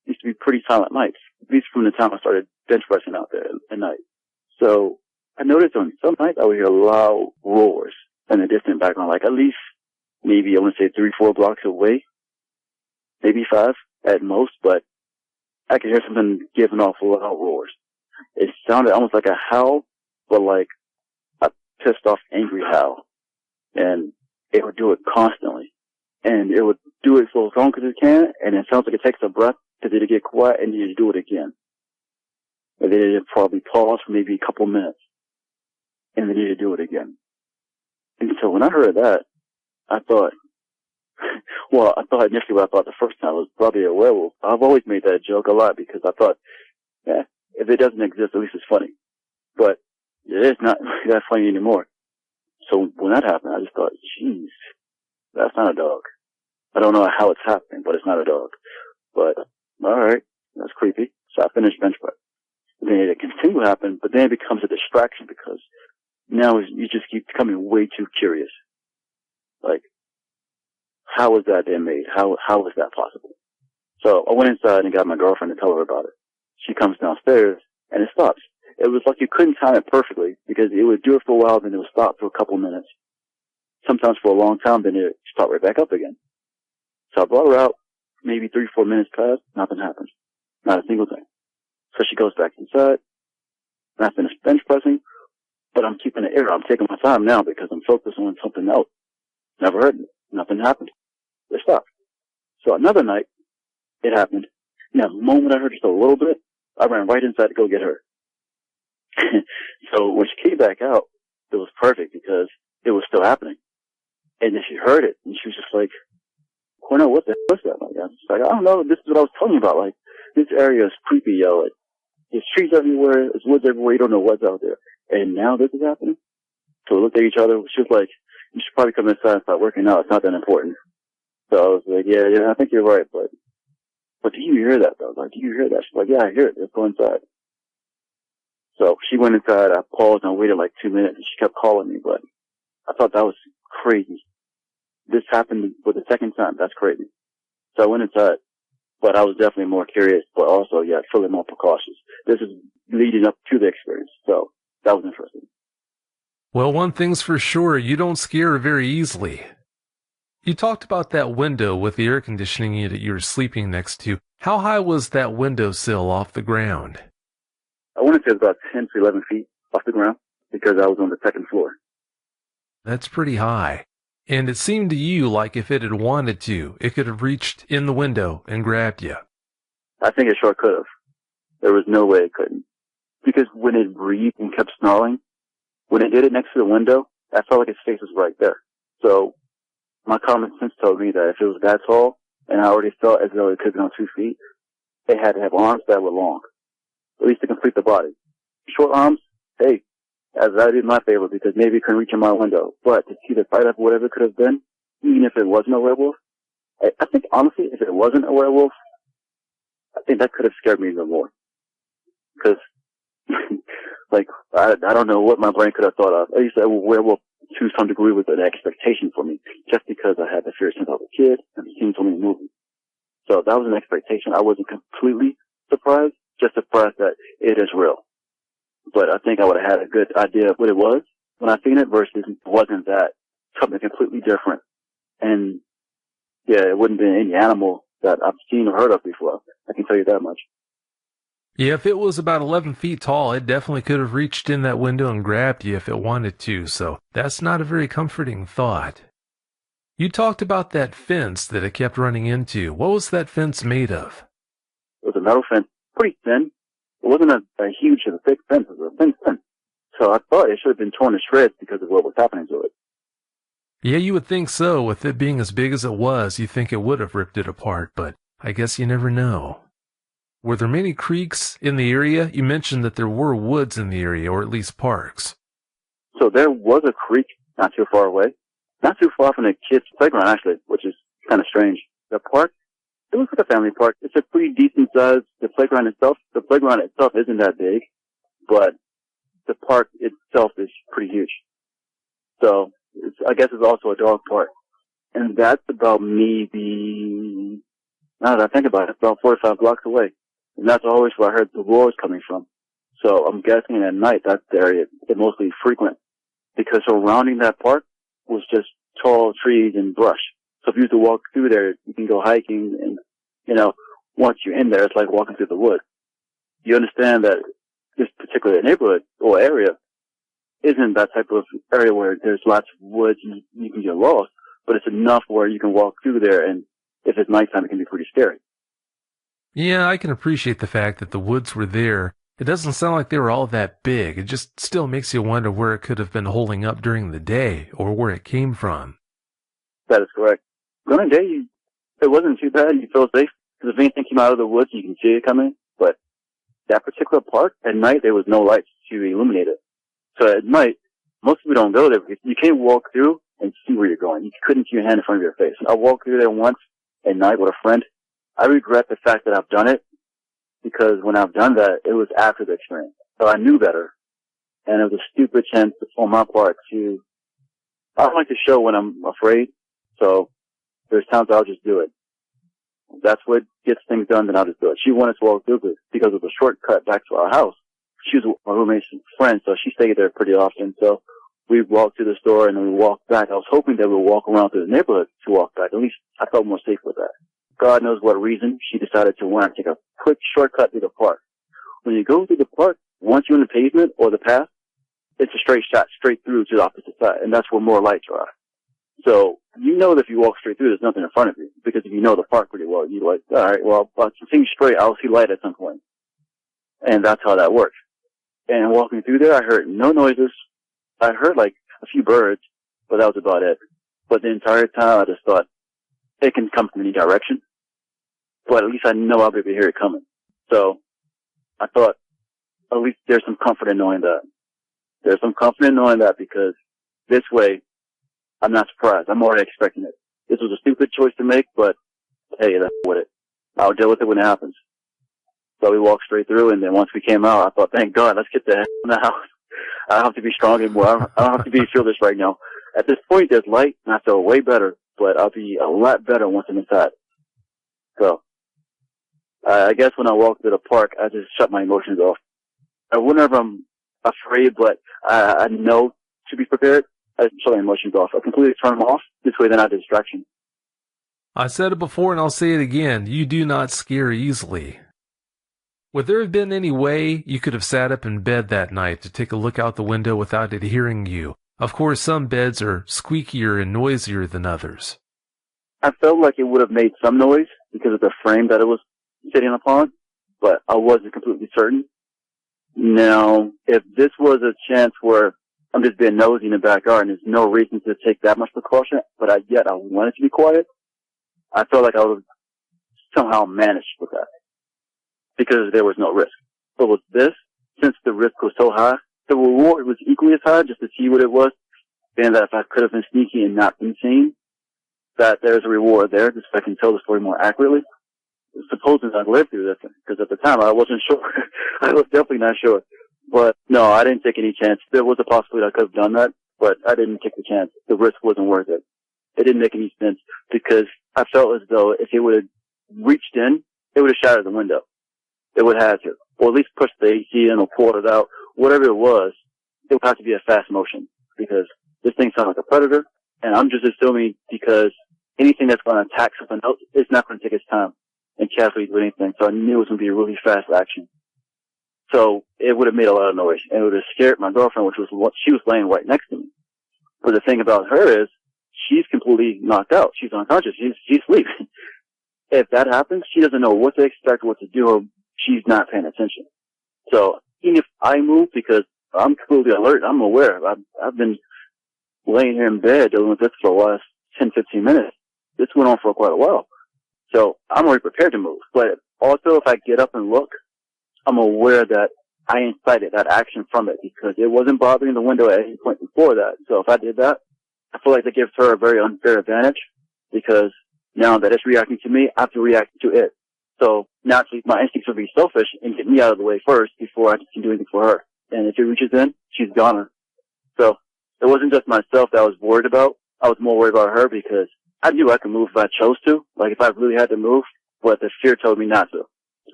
it used to be pretty silent nights, at least from the time I started bench pressing out there at night. So I noticed on some nights I would hear loud roars in the distant background, like at least maybe I want to say 3-4 blocks away, maybe 5 at most, but I could hear something giving off loud roars. It sounded almost like a howl, but like a pissed off, angry howl. And it would do it constantly. And it would do it for as long as it can, and it sounds like it takes a breath because it'd get quiet and then you do it again. And then it'd probably pause for maybe a couple minutes, and then you'd do it again. And so when I heard that, I thought initially what I thought the first time was probably a werewolf. I've always made that joke a lot because I thought, if it doesn't exist, at least it's funny. But it is not that funny anymore. So when that happened, I just thought, jeez, that's not a dog. I don't know how it's happening, but it's not a dog. But, alright, that's creepy. So I finished bench press. Then it continues to happen, but then it becomes a distraction because now you just keep becoming way too curious. Like, how was that then made? How was that possible? So I went inside and got my girlfriend to tell her about it. She comes downstairs and it stops. It was like you couldn't time it perfectly because it would do it for a while, then it would stop for a couple minutes. Sometimes for a long time, then it would start right back up again. So I brought her out, maybe 3-4 minutes passed, nothing happened. Not a single thing. So she goes back inside, and I finish bench pressing, but I'm keeping the air. I'm taking my time now because I'm focused on something else. Never heard it. Nothing happened. It stopped. So another night, it happened. Now, the moment I heard just a little bit, I ran right inside to go get her. So when she came back out, it was perfect because it was still happening. And then she heard it, and she was just like, Cornell, what the hell is that? Like, I was just like, I don't know, this is what I was telling you about. Like, this area is creepy, yo. Like, there's trees everywhere, there's woods everywhere, you don't know what's out there. And now this is happening? So we looked at each other, she was like, you should probably come inside and start working out, it's not that important. So I was like, yeah, I think you're right, but do you hear that though? Like, do you hear that? She's like, yeah, I hear it, let's go inside. So she went inside, I paused and I waited like 2 minutes and she kept calling me, but I thought that was crazy. This happened for the second time, that's crazy. So I went inside, but I was definitely more curious, but also, feeling more precautious. This is leading up to the experience, so that was interesting.
Well, one thing's for sure, you don't scare very easily. You talked about that window with the air conditioning unit you were sleeping next to. How high was that windowsill off the ground?
I want to say it's about 10 to 11 feet off the ground because I was on the second floor.
That's pretty high. And it seemed to you like if it had wanted to, it could have reached in the window and grabbed you.
I think it sure could have. There was no way it couldn't. Because when it breathed and kept snarling, when it did it next to the window, I felt like its face was right there. So my common sense told me that if it was that tall, and I already felt as though it could be on 2 feet. They had to have arms that were long, at least to complete the body. Short arms, hey, that would be my favorite because maybe it couldn't reach in my window. But to see the fight up whatever it could have been, even if it wasn't a werewolf, I think honestly, if it wasn't a werewolf, I think that could have scared me even more. Because, like, I don't know what my brain could have thought of. I used to say, well, werewolf to some degree was an expectation for me, just because I had the fear since I was a kid and seen so many movies. So that was an expectation. I wasn't completely surprised, just surprised that it is real. But I think I would have had a good idea of what it was when I seen it versus it wasn't that, something completely different. And yeah, it wouldn't be any animal that I've seen or heard of before. I can tell you that much.
Yeah, if it was about 11 feet tall, it definitely could have reached in that window and grabbed you if it wanted to, so that's not a very comforting thought. You talked about that fence that it kept running into. What was that fence made of?
It was a metal fence, pretty thin. It wasn't a huge or a thick fence. It was a thin fence. So I thought it should have been torn to shreds because of what was happening to it.
Yeah, you would think so. With it being as big as it was, you think it would have ripped it apart, but I guess you never know. Were there many creeks in the area? You mentioned that there were woods in the area, or at least parks.
So there was a creek not too far away. Not too far from the kids' playground, actually, which is kind of strange. The park, it looks like a family park. It's a pretty decent size. The playground itself isn't that big, but the park itself is pretty huge. So I guess it's also a dog park. And that's about maybe, now that I think about it, about 45 blocks away. And that's always where I heard the roars coming from. So I'm guessing at night that's the area they mostly frequent. Because surrounding that park was just tall trees and brush. So if you used to walk through there, you can go hiking and, once you're in there, it's like walking through the woods. You understand that this particular neighborhood or area isn't that type of area where there's lots of woods and you can get lost, but it's enough where you can walk through there, and if it's nighttime, it can be pretty scary.
Yeah, I can appreciate the fact that the woods were there. It doesn't sound like they were all that big. It just still makes you wonder where it could have been holding up during the day or where it came from.
That is correct. During the day, it wasn't too bad. You feel safe because if anything came out of the woods, you can see it coming. But that particular park, at night, there was no lights to illuminate it. So at night, most people don't go there because you can't walk through and see where you're going. You couldn't see your hand in front of your face. I walked through there once at night with a friend. I regret the fact that I've done it because when I've done that, it was after the experience. So I knew better. And it was a stupid chance on my part to, I don't like to show when I'm afraid. So there's times I'll just do it. If that's what gets things done, then I'll just do it. She wanted to walk through it because it was a shortcut back to our house. She was my roommate's friend, so she stayed there pretty often. So we walked to the store and then we walked back. I was hoping that we'd walk around through the neighborhood to walk back. At least I felt more safe with that. God knows what reason, she decided to want to take a quick shortcut through the park. When you go through the park, once you're in the pavement or the path, it's a straight shot straight through to the opposite side, and that's where more lights are. So you know that if you walk straight through, there's nothing in front of you, because if you know the park pretty well, you're like, all right, well, I'll continue straight, I'll see light at some point. And that's how that works. And walking through there, I heard no noises. I heard like a few birds, but that was about it. But the entire time, I just thought, it can come from any direction, but at least I know I'll be able to hear it coming. So I thought, at least there's some comfort in knowing that. There's some comfort in knowing that because this way, I'm not surprised. I'm already expecting it. This was a stupid choice to make, but hey, that's with it. I'll deal with it when it happens. So we walked straight through, and then once we came out, I thought, thank God, let's get the heck in the house. I don't have to be strong anymore. I don't have to feel this right now. At this point, there's light, and I feel way better, but I'll be a lot better once I'm inside. So, I guess when I walk through the park, I just shut my emotions off. Whenever I'm afraid, but I know to be prepared, I shut my emotions off. I completely turn them off. This way they're not a distraction.
I said it before and I'll say it again. You do not scare easily. Would there have been any way you could have sat up in bed that night to take a look out the window without it hearing you? Of course, some beds are squeakier and noisier than others.
I felt like it would have made some noise because of the frame that it was sitting upon, but I wasn't completely certain. Now, if this was a chance where I'm just being nosy in the backyard and there's no reason to take that much precaution, but yet I wanted to be quiet, I felt like I would have somehow managed with that because there was no risk. But with this, since the risk was so high, the reward was equally as high just to see what it was. And that if I could have been sneaky and not been seen, that there's a reward there just so I can tell the story more accurately. Supposing I lived through this, because at the time I wasn't sure. I was definitely not sure. But no, I didn't take any chance. There was a possibility I could have done that, but I didn't take the chance. The risk wasn't worth it. It didn't make any sense because I felt as though if it would have reached in, it would have shattered the window. It would have to. Or at least push the AC in or pull it out. Whatever it was, it would have to be a fast motion because this thing sounds like a predator. And I'm just assuming because anything that's going to attack something else is not going to take its time and carefully do anything. So I knew it was going to be a really fast action. So it would have made a lot of noise and it would have scared my girlfriend, she was laying right next to me. But the thing about her is she's completely knocked out. She's unconscious. She's asleep. If that happens, she doesn't know what to expect, what to do, or she's not paying attention. So even if I move, because I'm completely alert, I'm aware. I've been laying here in bed dealing with this for the last 10, 15 minutes. This went on for quite a while. So I'm already prepared to move. But also if I get up and look, I'm aware that I incited that action from it because it wasn't bothering the window at any point before that. So if I did that, I feel like that gives her a very unfair advantage because now that it's reacting to me, I have to react to it. So naturally, my instincts would be selfish and get me out of the way first before I can do anything for her. And if it reaches in, she's goner. So it wasn't just myself that I was worried about. I was more worried about her because I knew I could move if I chose to, like if I really had to move, but the fear told me not to.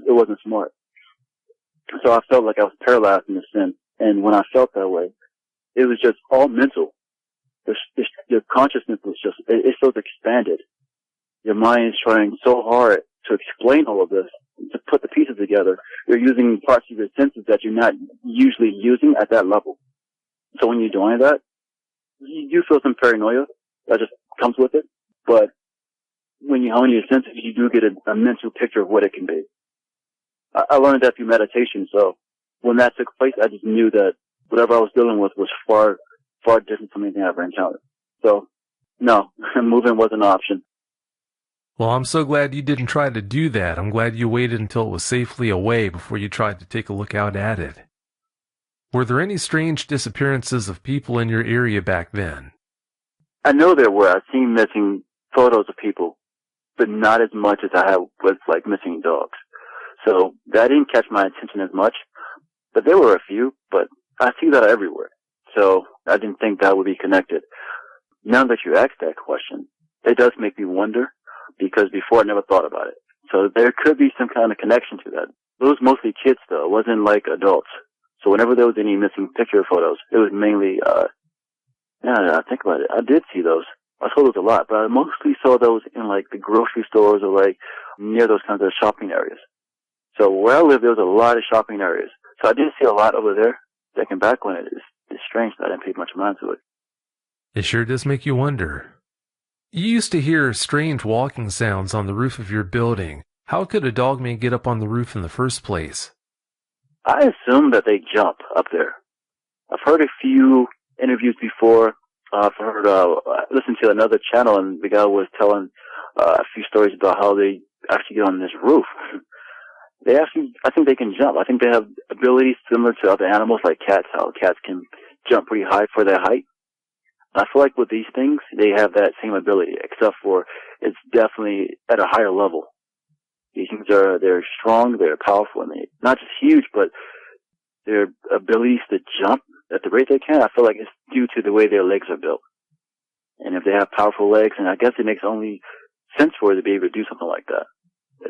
It wasn't smart. So I felt like I was paralyzed in a sense. And when I felt that way, it was just all mental. The consciousness was just, it feels expanded. Your mind is trying so hard to explain all of this, to put the pieces together. You're using parts of your senses that you're not usually using at that level. So when you're doing that, you do feel some paranoia that just comes with it. But when you hone your senses, you do get a mental picture of what it can be. I learned that through meditation, so when that took place, I just knew that whatever I was dealing with was far, far different from anything I ever encountered. So, no, moving was an option.
Well, I'm so glad you didn't try to do that. I'm glad you waited until it was safely away before you tried to take a look out at it. Were there any strange disappearances of people in your area back then?
I know there were. I've seen missing photos of people, but not as much as I have with, like, missing dogs. So that didn't catch my attention as much, but there were a few, but I see that everywhere. So I didn't think that would be connected. Now that you asked that question, it does make me wonder, because before I never thought about it. So there could be some kind of connection to that. It was mostly kids though. It wasn't like adults. So whenever there was any missing picture photos, it was mainly, I think about it. I did see those. I saw those a lot, but I mostly saw those in like the grocery stores or like near those kinds of shopping areas. So where I live, there was a lot of shopping areas. So I did see a lot over there. Looking back on it, it's strange that I didn't pay much mind to it.
It sure does make you wonder. You used to hear strange walking sounds on the roof of your building. How could a dogman get up on the roof in the first place?
I assume that they jump up there. I've heard a few interviews before. I've listened to another channel, and the guy was telling a few stories about how they actually get on this roof. I think they can jump. I think they have abilities similar to other animals like cats, how cats can jump pretty high for their height. I feel like with these things, they have that same ability, except for it's definitely at a higher level. These things they're strong, they're powerful, and they're not just huge, but their abilities to jump at the rate they can, I feel like it's due to the way their legs are built. And if they have powerful legs, and I guess it makes only sense for it to be able to do something like that.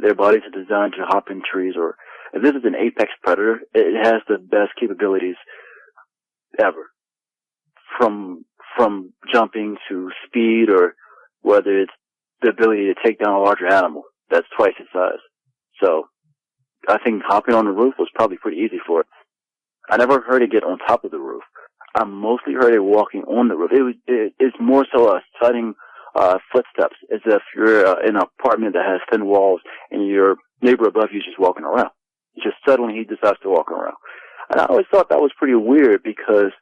Their bodies are designed to hop in trees, or if this is an apex predator, it has the best capabilities ever. From jumping to speed, or whether it's the ability to take down a larger animal that's twice its size. So I think hopping on the roof was probably pretty easy for it. I never heard it get on top of the roof. I mostly heard it walking on the roof. It's more so a sudden footsteps, as if you're in an apartment that has thin walls and your neighbor above you is just walking around. Just suddenly he decides to walk around. And I always thought that was pretty weird because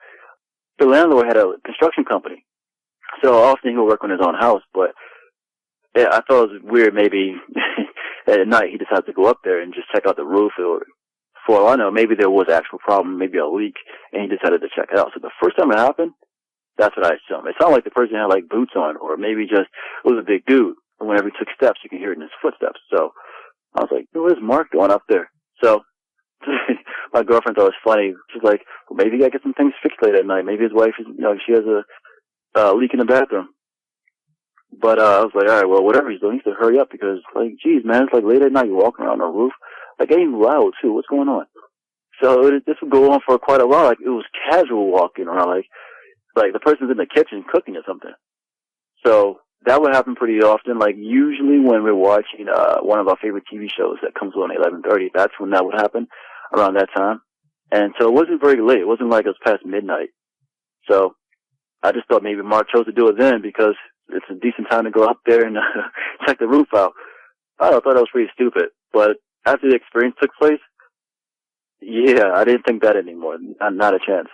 the landlord had a construction company. So often he would work on his own house, but I thought it was weird maybe And at night, he decided to go up there and just check out the roof. Or, for all I know, maybe there was an actual problem, maybe a leak, and he decided to check it out. So the first time it happened, that's what I assumed. It sounded like the person had like boots on, or maybe just it was a big dude. And whenever he took steps, you can hear it in his footsteps. So I was like, what is Mark doing up there? So my girlfriend thought it was funny. She's like, well, maybe he got to get some things fixed late at night. Maybe his wife is, she has a leak in the bathroom. But I was like, all right, well, whatever he's doing, he needs to hurry up because, like, geez, man, it's like late at night. You're walking around on the roof. Like, getting loud, too. What's going on? So this would go on for quite a while. Like, it was casual walking around. Like the person's in the kitchen cooking or something. So that would happen pretty often. Like, usually when we're watching one of our favorite TV shows that comes on at 11:30, that's when that would happen, around that time. And so it wasn't very late. It wasn't like it was past midnight. So I just thought maybe Mark chose to do it then because it's a decent time to go up there and check the roof out. I thought that was pretty stupid. But after the experience took place, yeah, I didn't think that anymore. Not a chance.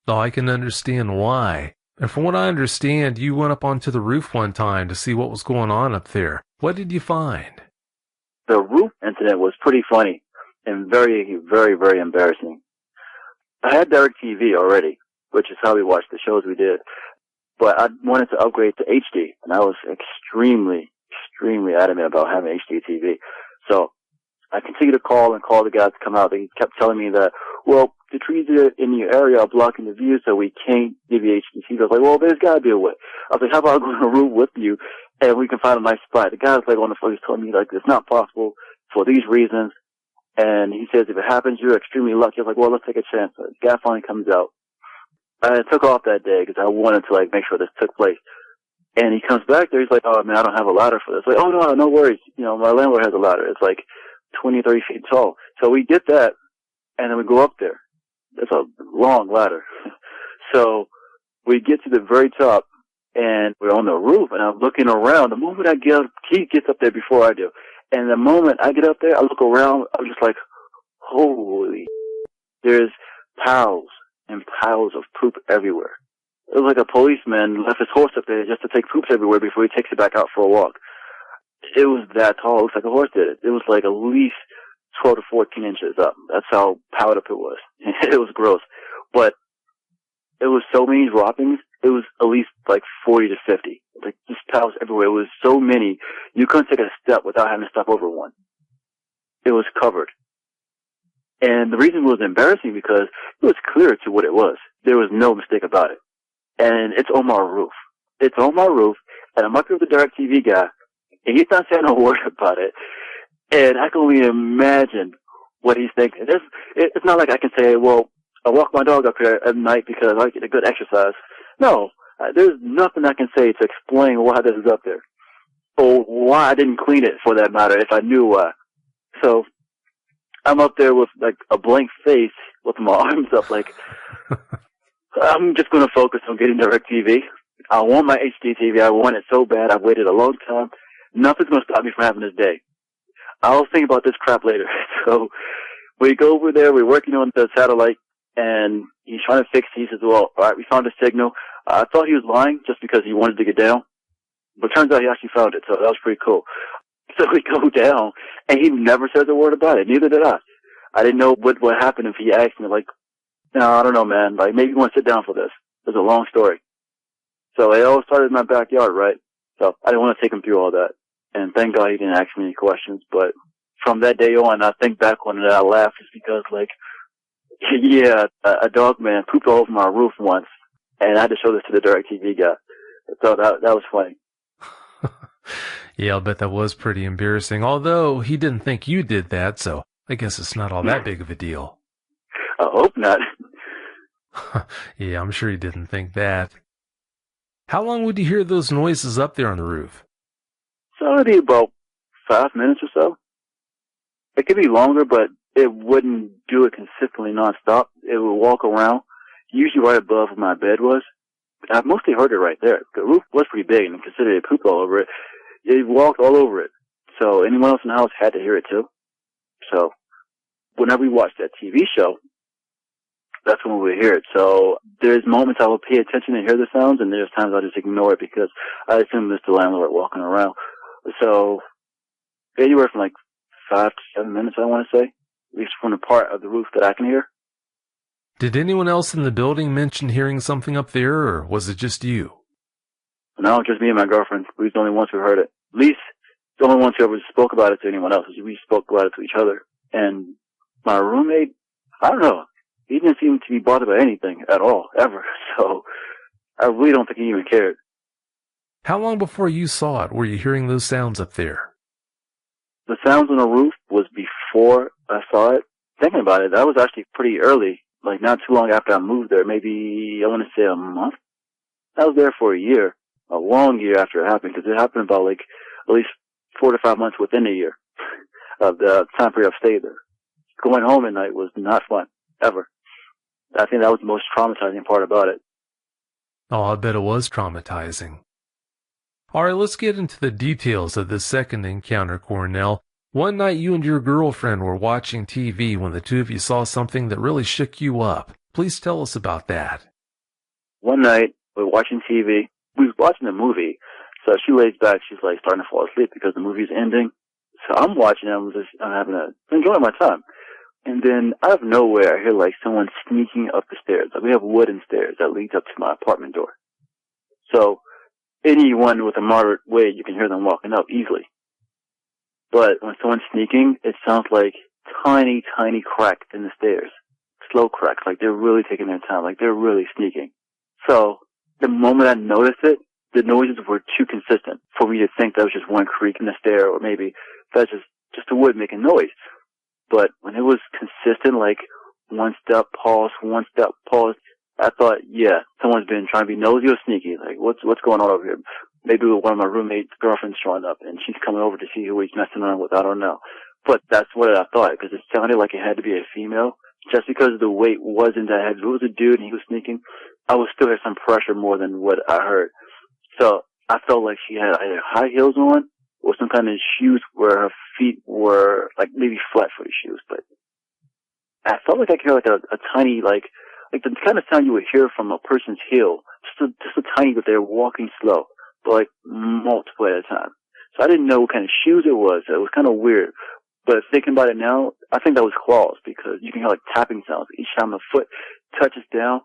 Oh, I can understand why. And from what I understand, you went up onto the roof one time to see what was going on up there. What did you find?
The roof incident was pretty funny and very, very, very embarrassing. I had DirecTV already, which is how we watched the shows we did. But I wanted to upgrade to HD, and I was extremely, extremely adamant about having HD TV. So I continued to call the guys to come out. They kept telling me that, well, the trees in your area are blocking the view, so we can't give you HD TV. I was like, well, there's got to be a way. I was like, how about I go in a room with you, and we can find a nice spot. The guy was like on the phone, he's telling me, like, it's not possible for these reasons. And he says, if it happens, you're extremely lucky. I was like, well, let's take a chance. So the guy finally comes out. I took off that day because I wanted to, like, make sure this took place. And he comes back there. He's like, oh, man, I don't have a ladder for this. Like, oh, no worries. My landlord has a ladder. It's like 20, 30 feet tall. So we get that, and then we go up there. It's a long ladder. So we get to the very top, and we're on the roof, and I'm looking around. The moment I get up, he gets up there before I do. And the moment I get up there, I look around, I'm just like, holy, there's piles and piles of poop everywhere. It was like a policeman left his horse up there just to take poops everywhere before he takes it back out for a walk. It was that tall. It looks like a horse did it. It was like at least 12 to 14 inches up. That's how piled up it was. It was gross. But it was so many droppings. It was at least like 40 to 50. Like just piles everywhere. It was so many. You couldn't take a step without having to step over one. It was covered. And the reason it was embarrassing because it was clear to what it was. There was no mistake about it. And it's on my roof. It's on my roof, and I'm up here with the DirecTV guy, and he's not saying a word about it. And I can only imagine what he's thinking. It's not like I can say, well, I walk my dog up here at night because I get a good exercise. No, there's nothing I can say to explain why this is up there. Or why I didn't clean it, for that matter, if I knew why. So I'm up there with like a blank face with my arms up like, I'm just going to focus on getting DirecTV. I want my HD TV. I want it so bad. I've waited a long time. Nothing's going to stop me from having this day. I'll think about this crap later. So we go over there. We're working on the satellite, and he's trying to fix it. He says, well, all right, we found a signal. I thought he was lying just because he wanted to get down. But turns out he actually found it, so that was pretty cool. So we go down, and he never says a word about it. Neither did I. I didn't know what happened if he asked me, like, no, I don't know, man. Like, maybe you want to sit down for this. It's a long story. So it all started in my backyard, right? So I didn't want to take him through all that. And thank God he didn't ask me any questions. But from that day on, I think back on it, I laugh just because, like, yeah, a dog man pooped all over my roof once, and I had to show this to the DirecTV guy. So that was funny.
Yeah, I'll bet that was pretty embarrassing. Although he didn't think you did that, so I guess it's not all that big of a deal.
I hope not.
Yeah, I'm sure he didn't think that. How long would you hear those noises up there on the roof?
So it'd be about 5 minutes or so. It could be longer, but it wouldn't do it consistently nonstop. It would walk around, usually right above where my bed was. I've mostly heard it right there. The roof was pretty big, and considering it pooped all over it, it walked all over it. So anyone else in the house had to hear it too. So whenever we watched that TV show, that's when we would hear it. So there's moments I will pay attention and hear the sounds, and there's times I just ignore it because I assume it's the landlord walking around. So anywhere from like 5 to 7 minutes, I want to say, at least from the part of the roof that I can hear.
Did anyone else in the building mention hearing something up there, or was it just you?
No, just me and my girlfriend. We were the only ones who heard it. At least the only ones who ever spoke about it to anyone else. We spoke about it to each other. And my roommate, I don't know, he didn't seem to be bothered by anything at all, ever. So I really don't think he even cared.
How long before you saw it were you hearing those sounds up there?
The sounds on the roof was before I saw it. Thinking about it, that was actually pretty early, like not too long after I moved there, maybe, I want to say a month. I was there for a year, a long year after it happened, because it happened about like at least 4 to 5 months within a year of the time period I've stayed there. Going home at night was not fun, ever. I think that was the most traumatizing part about it.
Oh, I bet it was traumatizing. All right, let's get into the details of this second encounter, Cornell. One night you and your girlfriend were watching TV when the two of you saw something that really shook you up. Please tell us about that.
One night, we were watching TV. We were watching a movie. So she lays back. She's like starting to fall asleep because the movie's ending. So I'm watching it. I'm enjoying my time. And then out of nowhere, I hear like someone sneaking up the stairs. Like we have wooden stairs that leads up to my apartment door. So anyone with a moderate weight, you can hear them walking up easily. But when someone's sneaking, it sounds like tiny, tiny cracks in the stairs. Slow cracks, like they're really taking their time, like they're really sneaking. So the moment I noticed it, the noises were too consistent for me to think that was just one creak in the stair, or maybe that's just the wood making noise. But when it was consistent, like one step, pause, I thought, yeah, someone's been trying to be nosy or sneaky. Like, what's going on over here? Maybe one of my roommate's girlfriend's showing up, and she's coming over to see who he's messing around with. I don't know. But that's what I thought, because it sounded like it had to be a female. Just because the weight wasn't that heavy. If it was a dude and he was sneaking, I would still have some pressure more than what I heard. So I felt like she had either high heels on or some kind of shoes where her feet were like maybe flat-footed shoes. But I felt like I could hear like a tiny, like the kind of sound you would hear from a person's heel. Just a tiny, but they're walking slow, but like multiple at a time. So I didn't know what kind of shoes it was. It was kind of weird. But thinking about it now, I think that was claws, because you can hear like tapping sounds. Each time the foot touches down,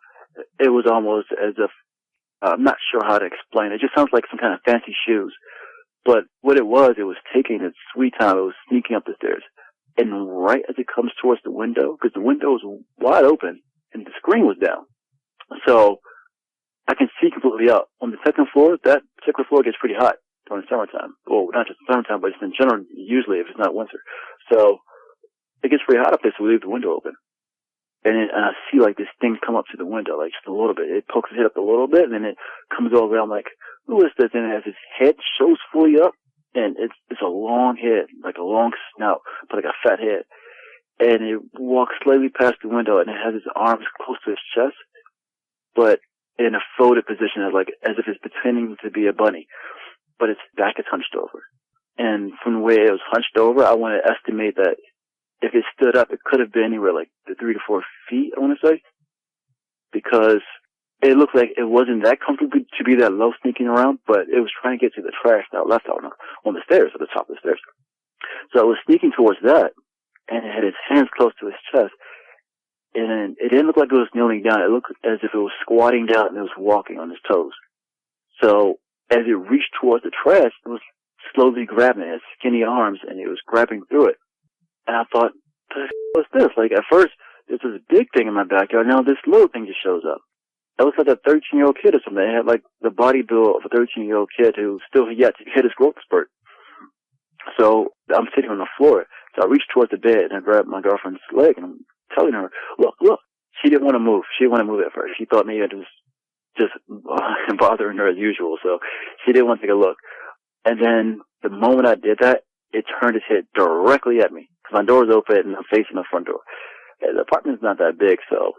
it was almost as if, I'm not sure how to explain it. It just sounds like some kind of fancy shoes. But what it was taking its sweet time. It was sneaking up the stairs. And right as it comes towards the window, because the window was wide open and the screen was down. So I can see completely out. On the second floor, that particular floor gets pretty hot during the summertime. Well, not just the summertime, but just in general, usually if it's not winter. So it gets pretty hot up there, so we leave the window open. And I see like this thing come up to the window, like just a little bit. It pokes its head up a little bit, and then it comes over. I'm like, who is this? And it has its head shows fully up, and it's a long head, like a long snout, but like a fat head. And it walks slightly past the window, and it has its arms close to its chest, but in a folded position, as if it's pretending to be a bunny, but its back is hunched over. And from the way it was hunched over, I want to estimate that if it stood up, it could have been anywhere like 3 to 4 feet, I want to say, because it looked like it wasn't that comfortable to be that low sneaking around, but it was trying to get to the trash that left out on the stairs, at the top of the stairs. So it was sneaking towards that, and it had its hands close to its chest, and it didn't look like it was kneeling down. It looked as if it was squatting down and it was walking on its toes. So as it reached towards the trash, it was slowly grabbing its skinny arms, and it was grabbing through it. And I thought, what's this? Like, at first, this was a big thing in my backyard. Now this little thing just shows up. It looks like a 13-year-old kid or something. It had, like, the body build of a 13-year-old kid who still yet to hit his growth spurt. So I'm sitting on the floor. So I reached towards the bed, and I grabbed my girlfriend's leg, and I'm telling her, look. She didn't want to move. She didn't want to move at first. She thought maybe it was just bothering her as usual. So she didn't want to take a look. And then the moment I did that, it turned its head directly at me. Because my door is open and I'm facing the front door. And the apartment's not that big, so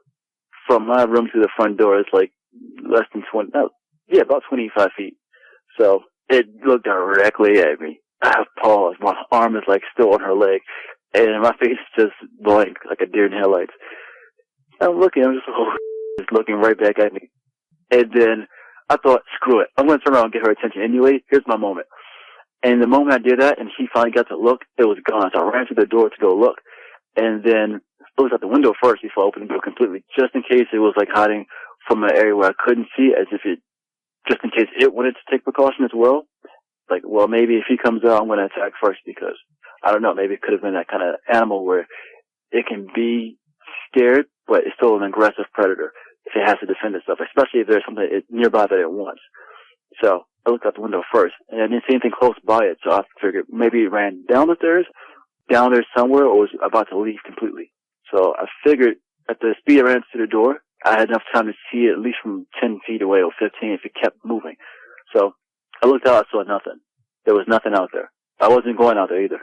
from my room to the front door, it's like less than about 25 feet. So it looked directly at me. I paused. My arm is like still on her leg. And my face is just blank, like a deer in headlights. I'm just looking right back at me. And then I thought, screw it. I'm going to turn around and get her attention anyway. Here's my moment. And the moment I did that and she finally got to look, it was gone. So I ran to the door to go look. And then I looked out the window first before I opened the door completely, just in case it was like hiding from an area where I couldn't see it, as if it, just in case it wanted to take precaution as well. Like, well, maybe if he comes out, I'm going to attack first because, I don't know, maybe it could have been that kind of animal where it can be scared, but it's still an aggressive predator if it has to defend itself, especially if there's something nearby that it wants. So I looked out the window first, and I didn't see anything close by it, so I figured maybe it ran down the stairs, down there somewhere, or was about to leave completely. So I figured at the speed I ran to the door, I had enough time to see it at least from 10 feet away or 15 if it kept moving. So I looked out, I saw nothing. There was nothing out there. I wasn't going out there either.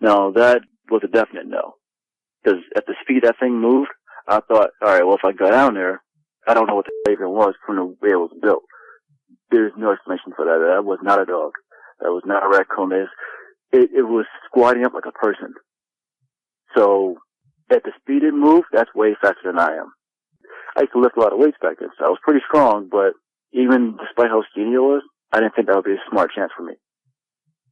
No, that was a definite no. Because at the speed that thing moved, I thought, all right, well, if I go down there, I don't know what the even was from the way it was built. There's no explanation for that. That was not a dog. That was not a raccoon. It was squatting up like a person. So at the speed it moved, that's way faster than I am. I used to lift a lot of weights back then, so I was pretty strong, but even despite how skinny I was, I didn't think that would be a smart chance for me.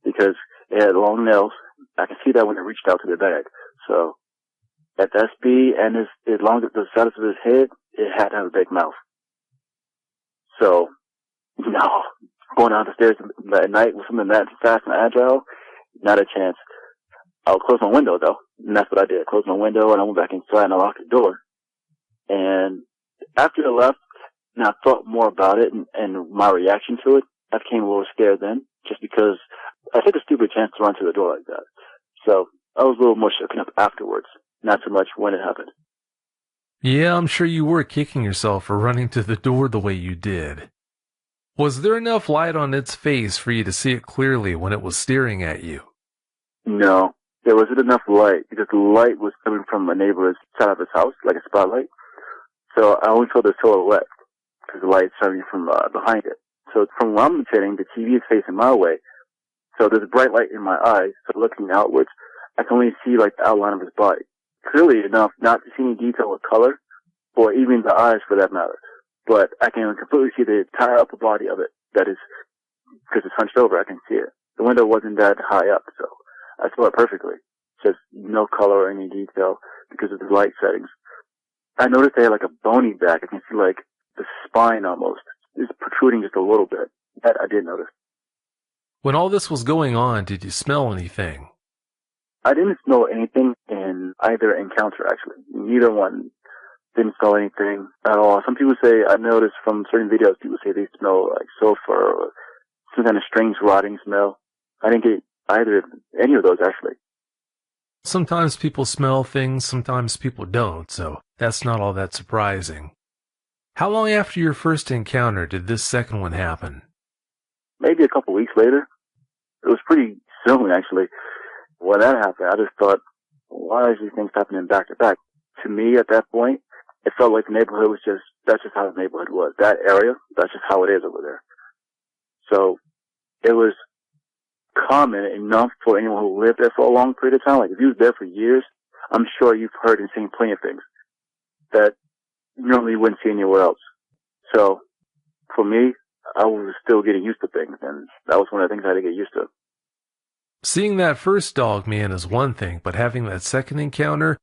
Because it had long nails. I could see that when it reached out to the bag. So at that speed and as long as the size of his head, it had to have a big mouth. So, no, going down the stairs at night with something that fast and agile, not a chance. I'll close my window though, and that's what I did. I closed my window and I went back inside and I locked the door. And after I left, and I thought more about it and my reaction to it, I became a little scared then, just because I took a stupid chance to run to the door like that. So I was a little more shaken up afterwards, not so much when it happened.
Yeah, I'm sure you were kicking yourself for running to the door the way you did. Was there enough light on its face for you to see it clearly when it was staring at you?
No, there wasn't enough light because the light was coming from a neighbor's side of his house, like a spotlight. So I only saw the silhouette because the light shining from behind it. So from where I'm sitting, the TV is facing my way. So there's a bright light in my eyes. So looking outwards, I can only see like the outline of his body. Clearly enough not to see any detail or color, or even the eyes for that matter. But I can completely see the entire upper body of it. That is, because it's hunched over, I can see it. The window wasn't that high up, so I saw it perfectly. Just no color or any detail because of the light settings. I noticed they had like a bony back. I can see like the spine almost. It's protruding just a little bit. That I did notice.
When all this was going on, did you smell anything?
I didn't smell anything in either encounter, actually. Neither one didn't smell anything at all. Some people say, I noticed from certain videos, people say they smell like sulfur or some kind of strange rotting smell. I didn't get any of those, actually.
Sometimes people smell things, sometimes people don't, so that's not all that surprising. How long after your first encounter did this second one happen?
Maybe a couple weeks later. It was pretty soon, actually. When that happened, I just thought, why is these things happening back to back? To me, at that point, it felt like the neighborhood was that's just how the neighborhood was. That area, that's just how it is over there. So, it was common enough for anyone who lived there for a long period of time. Like, if you was there for years, I'm sure you've heard and seen plenty of things that normally you wouldn't see anywhere else. So, for me, I was still getting used to things, and that was one of the things I had to get used to.
Seeing that first dog man is one thing, but having that second encounter,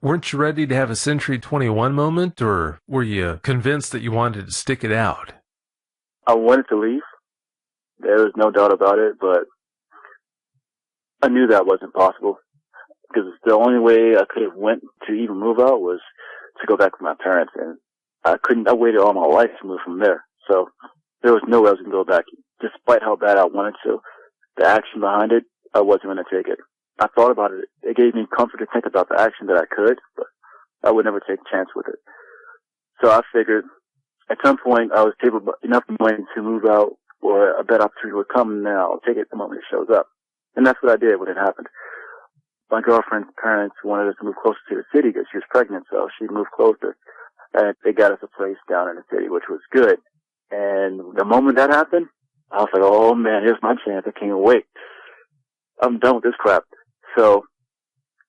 weren't you ready to have a Century 21 moment, or were you convinced that you wanted to stick it out?
I wanted to leave. There was no doubt about it, but I knew that wasn't possible. Because the only way I could have went to even move out was to go back with my parents, and I waited all my life to move from there. So there was no way I was going to go back. Despite how bad I wanted to, the action behind it, I wasn't going to take it. I thought about it. It gave me comfort to think about the action that I could, but I would never take a chance with it. So I figured at some point I was able enough money to move out, or a better opportunity would come, and then I'll take it the moment it shows up. And that's what I did when it happened. My girlfriend's parents wanted us to move closer to the city because she was pregnant, so she moved closer. And they got us a place down in the city, which was good. And the moment that happened, I was like, oh man, here's my chance. I can't wait. I'm done with this crap. So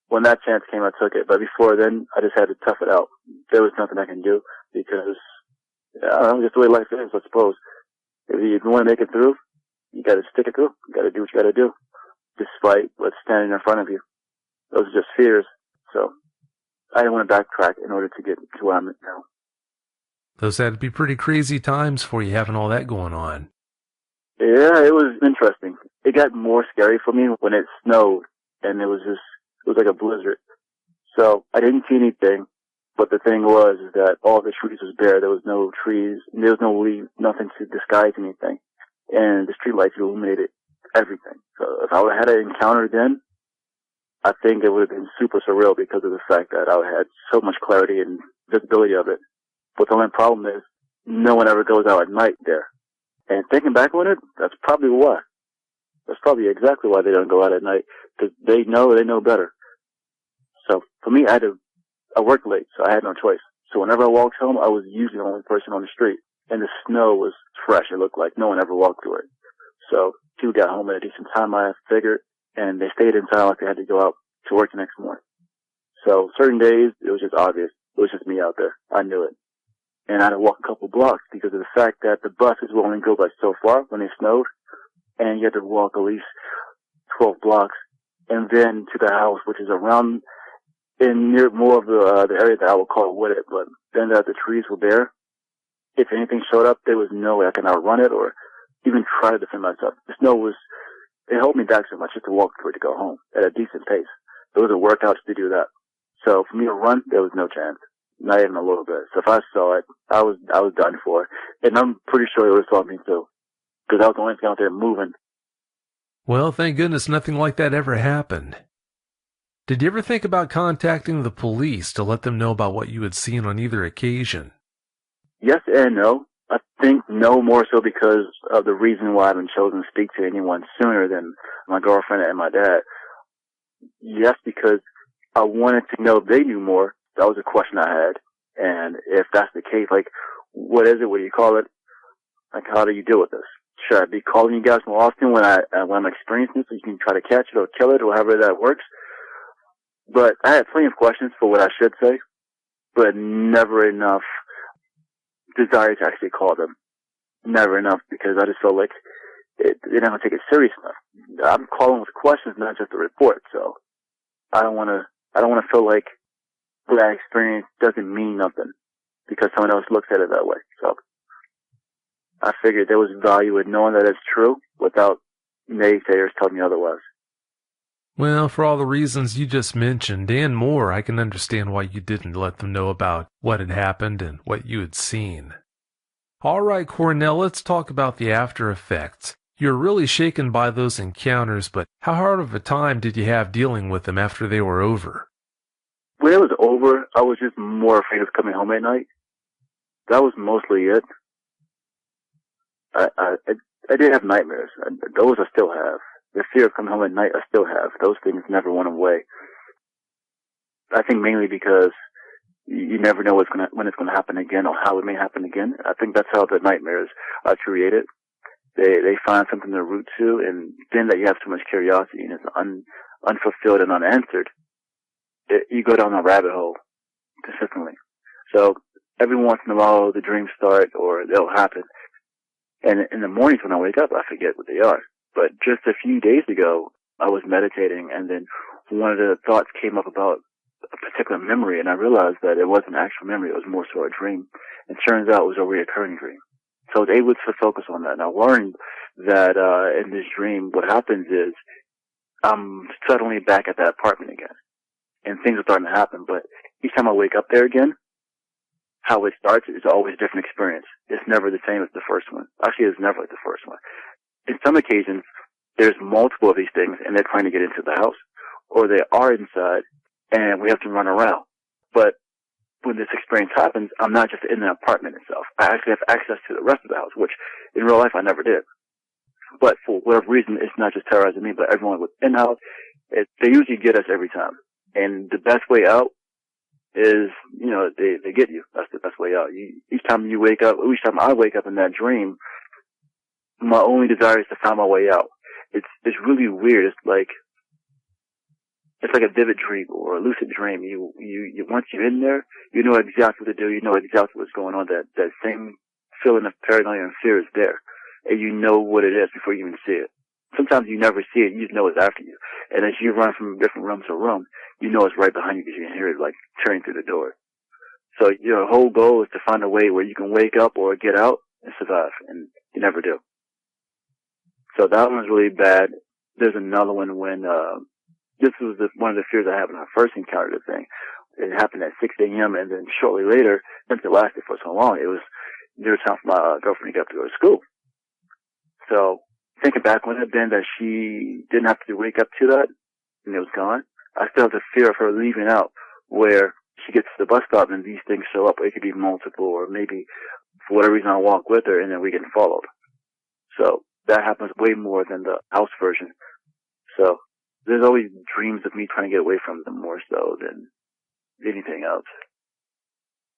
when that chance came, I took it. But before then, I just had to tough it out. There was nothing I can do because, I don't know, just the way life is, I suppose. If you want to make it through, You gotta stick it through. You gotta do what you gotta do, despite what's standing in front of you. Those are just fears. So I didn't want to backtrack in order to get to where I'm at now.
Those had to be pretty crazy times for you having all that going on.
Yeah, it was interesting. It got more scary for me when it snowed, and it was like a blizzard. So I didn't see anything, but the thing was is that all the trees was bare. There was no trees, there was no leaves, nothing to disguise anything. And the street lights illuminated everything. So if I would have had an encounter then, I think it would have been super surreal because of the fact that I had so much clarity and visibility of it. But the only problem is no one ever goes out at night there. And thinking back on it, that's probably why. That's probably exactly why they don't go out at night, because they know better. So for me, I worked late, so I had no choice. So whenever I walked home, I was usually the only person on the street. And the snow was fresh. It looked like no one ever walked through it. So people got home at a decent time, I figured, and they stayed inside like they had to go out to work the next morning. So certain days, it was just obvious. It was just me out there. I knew it. And I had to walk a couple blocks because of the fact that the buses will only go by so far when it snowed, and you had to walk at least 12 blocks, and then to the house, which is around in near more of the area that I would call wooded, but then the trees were bare. If anything showed up, there was no way I could outrun it or even try to defend myself. The snow it held me back so much just to walk through it to go home at a decent pace. It was a workout to do that. So for me to run, there was no chance. Not even a little bit. So if I saw it, I was done for. And I'm pretty sure it would have saw me too. Because I was the only thing out there moving.
Well, thank goodness nothing like that ever happened. Did you ever think about contacting the police to let them know about what you had seen on either occasion?
Yes and no. I think no, more so because of the reason why I haven't chosen to speak to anyone sooner than my girlfriend and my dad. Yes, because I wanted to know if they knew more. That was a question I had. And if that's the case, like, what is it? What do you call it? Like, how do you deal with this? Should I be calling you guys more often when I'm experiencing it so you can try to catch it or kill it or however that works? But I had plenty of questions for what I should say, but never enough desire to actually call them. Never enough, because I just felt like they're not going to take it serious enough. I'm calling with questions, not just a report. So I don't want to feel like what I experienced doesn't mean nothing because someone else looks at it that way. So I figured there was value in knowing that it's true without naysayers telling me otherwise.
Well, for all the reasons you just mentioned and more, I can understand why you didn't let them know about what had happened and what you had seen. All right, Cornell, let's talk about the after effects. You're really shaken by those encounters, but how hard of a time did you have dealing with them after they were over?
When it was over, I was just more afraid of coming home at night. That was mostly it. I did have nightmares. Those I still have. The fear of coming home at night I still have. Those things never went away. I think mainly because you never know when it's gonna happen again or how it may happen again. I think that's how the nightmares are created. They find something to root to, and then that you have too much curiosity and it's unfulfilled and unanswered, you go down a rabbit hole consistently. So every once in a while the dreams start or they'll happen. And in the mornings when I wake up, I forget what they are. But just a few days ago, I was meditating, and then one of the thoughts came up about a particular memory, and I realized that it wasn't an actual memory. It was more so a dream. It turns out it was a reoccurring dream. So I was able to focus on that. And I learned that in this dream, what happens is I'm suddenly back at that apartment again. And things are starting to happen. But each time I wake up there again, how it starts is always a different experience. It's never the same as the first one. Actually, it's never like the first one. In some occasions, there's multiple of these things, and they're trying to get into the house, or they are inside, and we have to run around. But when this experience happens, I'm not just in the apartment itself. I actually have access to the rest of the house, which in real life I never did. But for whatever reason, it's not just terrorizing me, but everyone within the house. They usually get us every time. And the best way out is, they get you. That's the best way out. Each time I wake up in that dream, my only desire is to find my way out. It's really weird. It's like a vivid dream or a lucid dream. You once you're in there, you know exactly what to do. You know exactly what's going on. That same feeling of paranoia and fear is there. and you know what it is before you even see it. Sometimes you never see it, you just know it's after you. And as you run from different room to room, you know it's right behind you because you can hear it like turning through the door. So your whole goal is to find a way where you can wake up or get out and survive, and you never do. So that one's really bad. There's another one when, this was one of the fears I had when I first encountered the thing. It happened at 6 a.m. and then shortly later, since it lasted for so long, it was near time for my girlfriend to get up to go to school. So thinking back, would it have been that she didn't have to wake up to that and it was gone? I still have the fear of her leaving out where she gets to the bus stop and these things show up. It could be multiple, or maybe for whatever reason I'll walk with her and then we get followed. So that happens way more than the house version. So there's always dreams of me trying to get away from them more so than anything else.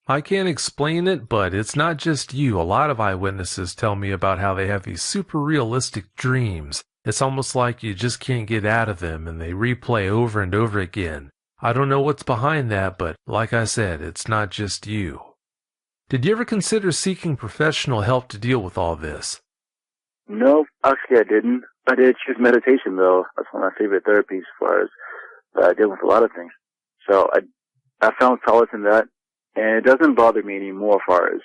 I can't explain it, but it's not just you. A lot of eyewitnesses tell me about how they have these super realistic dreams. It's almost like you just can't get out of them, and they replay over and over again. I don't know what's behind that, but like I said, it's not just you. Did you ever consider seeking professional help to deal with all this?
No, actually I didn't. I did choose meditation, though. That's one of my favorite therapies as far as dealing with a lot of things. So I found solace in that, and it doesn't bother me anymore as far as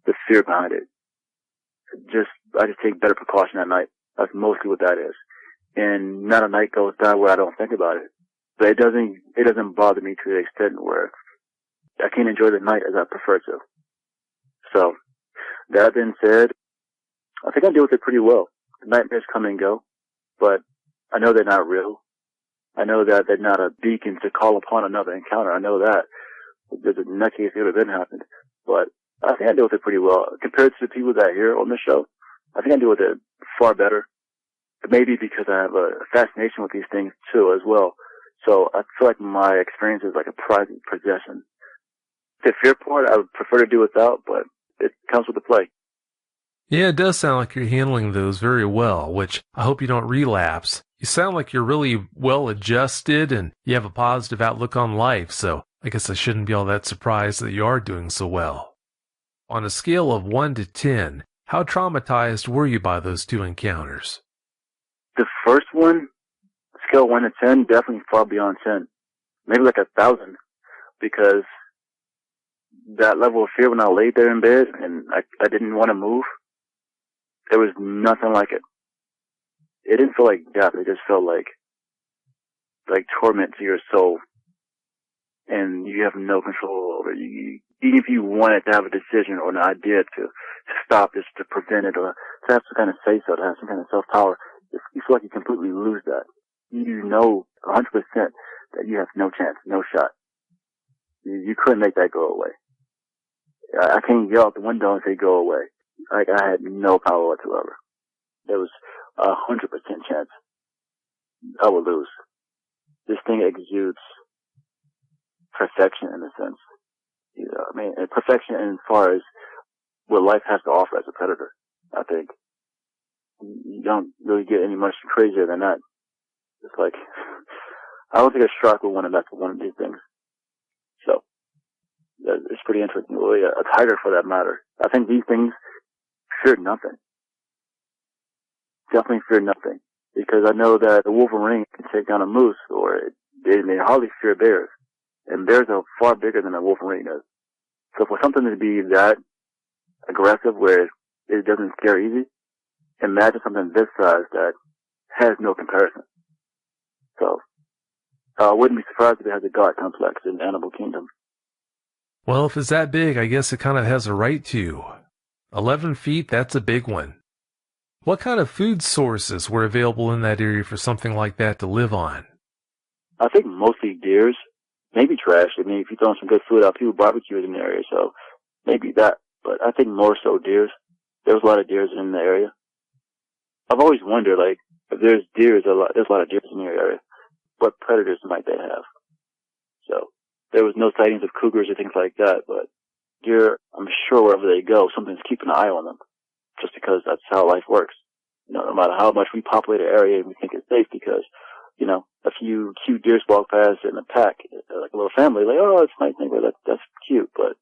the fear behind it. I just take better precaution at night. That's mostly what that is. And not a night goes by where I don't think about it. But it doesn't bother me to the extent where I can't enjoy the night as I prefer to. So, that being said, I think I deal with it pretty well. The nightmares come and go, but I know they're not real. I know that they're not a beacon to call upon another encounter. I know that. There's a nut case it would have been happened. But I think I deal with it pretty well. Compared to the people that are here on the show, I think I deal with it far better. Maybe because I have a fascination with these things too as well. So I feel like my experience is like a prized possession. The fear part I would prefer to do without, but it comes with the play.
Yeah, it does sound like you're handling those very well, which I hope you don't relapse. You sound like you're really well adjusted and you have a positive outlook on life, so I guess I shouldn't be all that surprised that you are doing so well. On a scale of 1 to 10, how traumatized were you by those two encounters?
The first one, scale 1 to 10, definitely far beyond 10. Maybe like 1,000, because that level of fear when I laid there in bed and I didn't want to move, there was nothing like it. It didn't feel like death. It just felt like torment to your soul. And you have no control over it. Even if you wanted to have a decision or an idea to stop this, to prevent it, or to have some kind of say-so, to have some kind of self-power, you feel like you completely lose that. You know 100% that you have no chance, no shot. You couldn't make that go away. I can't yell out the window and say go away. Like, I had no power whatsoever. There was 100% chance I would lose. This thing exudes perfection in a sense. You know, I mean, perfection as far as what life has to offer as a predator, I think. You don't really get any much crazier than that. It's like, I don't think a shark would want to mess with one of these things. So, it's pretty interesting. Really, a tiger for that matter. I think these things fear nothing. Definitely fear nothing. Because I know that a wolverine can take down a moose, or they hardly fear bears. And bears are far bigger than a wolverine is. So for something to be that aggressive where it doesn't scare easy, imagine something this size that has no comparison. So, I wouldn't be surprised if it has a God complex in the animal kingdom.
Well, if it's that big, I guess it kind of has a right to. 11 feet, that's a big one. What kind of food sources were available in that area for something like that to live on?
I think mostly deers, maybe trash. I mean, if you throw some good food out, people barbecue in the area, so maybe that. But I think more so deers. There was a lot of deers in the area. I've always wondered, like, if there's deers, there's a lot of deers in the area. What predators might they have? So, there was no sightings of cougars or things like that, but deer, I'm sure wherever they go, something's keeping an eye on them. Just because that's how life works. You know, no matter how much we populate an area and we think it's safe, because, you know, a few cute deers walk past in a pack, like a little family, like, oh, it's my thing, but that's cute. But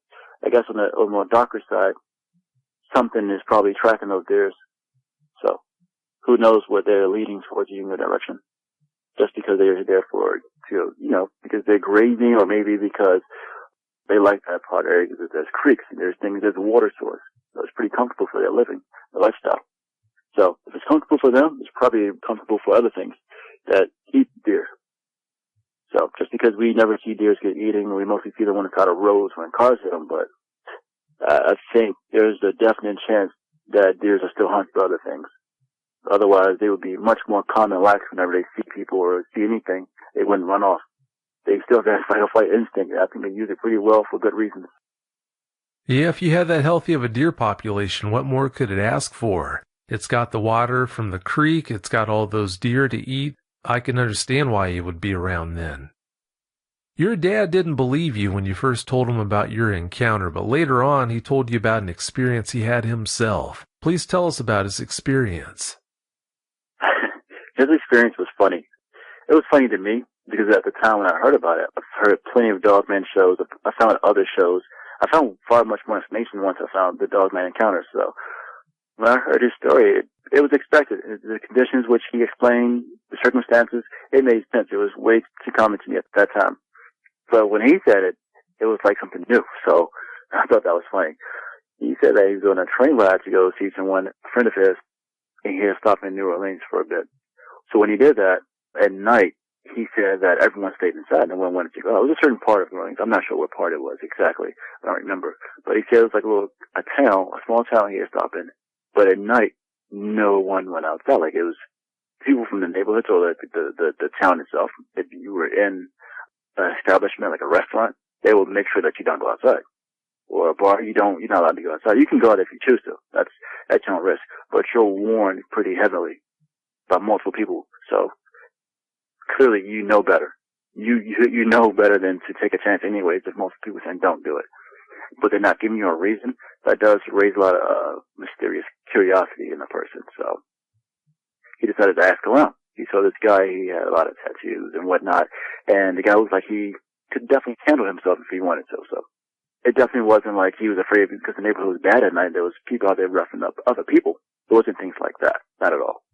I guess on the more darker side, something is probably tracking those deers. who knows what they're leading towards you in your direction. Just because they're there because they're grazing, or maybe because they like that part area because there's creeks and there's a water source. So it's pretty comfortable for their living, their lifestyle. So if it's comfortable for them, it's probably comfortable for other things that eat deer. So just because we never see deers get eaten, we mostly see them on the side of roads when cars hit them, but I think there's a definite chance that deers are still hunted for other things. Otherwise, they would be much more calm and lax whenever they see people or see anything. They wouldn't run off. They still have that fight-or-flight instinct. I think they use it pretty well for good reasons.
Yeah, if you had that healthy of a deer population, what more could it ask for? It's got the water from the creek. It's got all those deer to eat. I can understand why it would be around then. Your dad didn't believe you when you first told him about your encounter, but later on he told you about an experience he had himself. Please tell us about his experience.
His experience was funny. It was funny to me because at the time when I heard about it, I've heard plenty of Dogman shows. I found other shows. I found far much more information once I found the Dogman encounter. So when I heard his story, it was expected. The conditions which he explained, the circumstances, it made sense. It was way too common to me at that time. But when he said it, it was like something new. So I thought that was funny. He said that he was on a train ride to go see someone, a friend of his, and he had stopped in New Orleans for a bit. So when he did that, at night, he said that everyone stayed inside and no one wanted to go out. It was a certain part of New Orleans. I'm not sure what part it was exactly. I don't remember. But he said it was like a small town he had stopped in. But at night, no one went outside. Like, it was people from the neighborhoods or the town itself. If you were in an establishment, like a restaurant, they will make sure that you don't go outside. Or a bar, you're not allowed to go outside. You can go out if you choose to. That's your own risk. But you're warned pretty heavily by multiple people. So clearly you know better. You know better than to take a chance anyways if most people saying don't do it. But they're not giving you a reason. That does raise a lot of mysterious curiosity in a person. So he decided to ask around. He saw this guy, he had a lot of tattoos and whatnot, and the guy looked like he could definitely handle himself if he wanted to. So it definitely wasn't like he was afraid because the neighborhood was bad at night. There was people out there roughing up other people. There wasn't things like that. Not at all.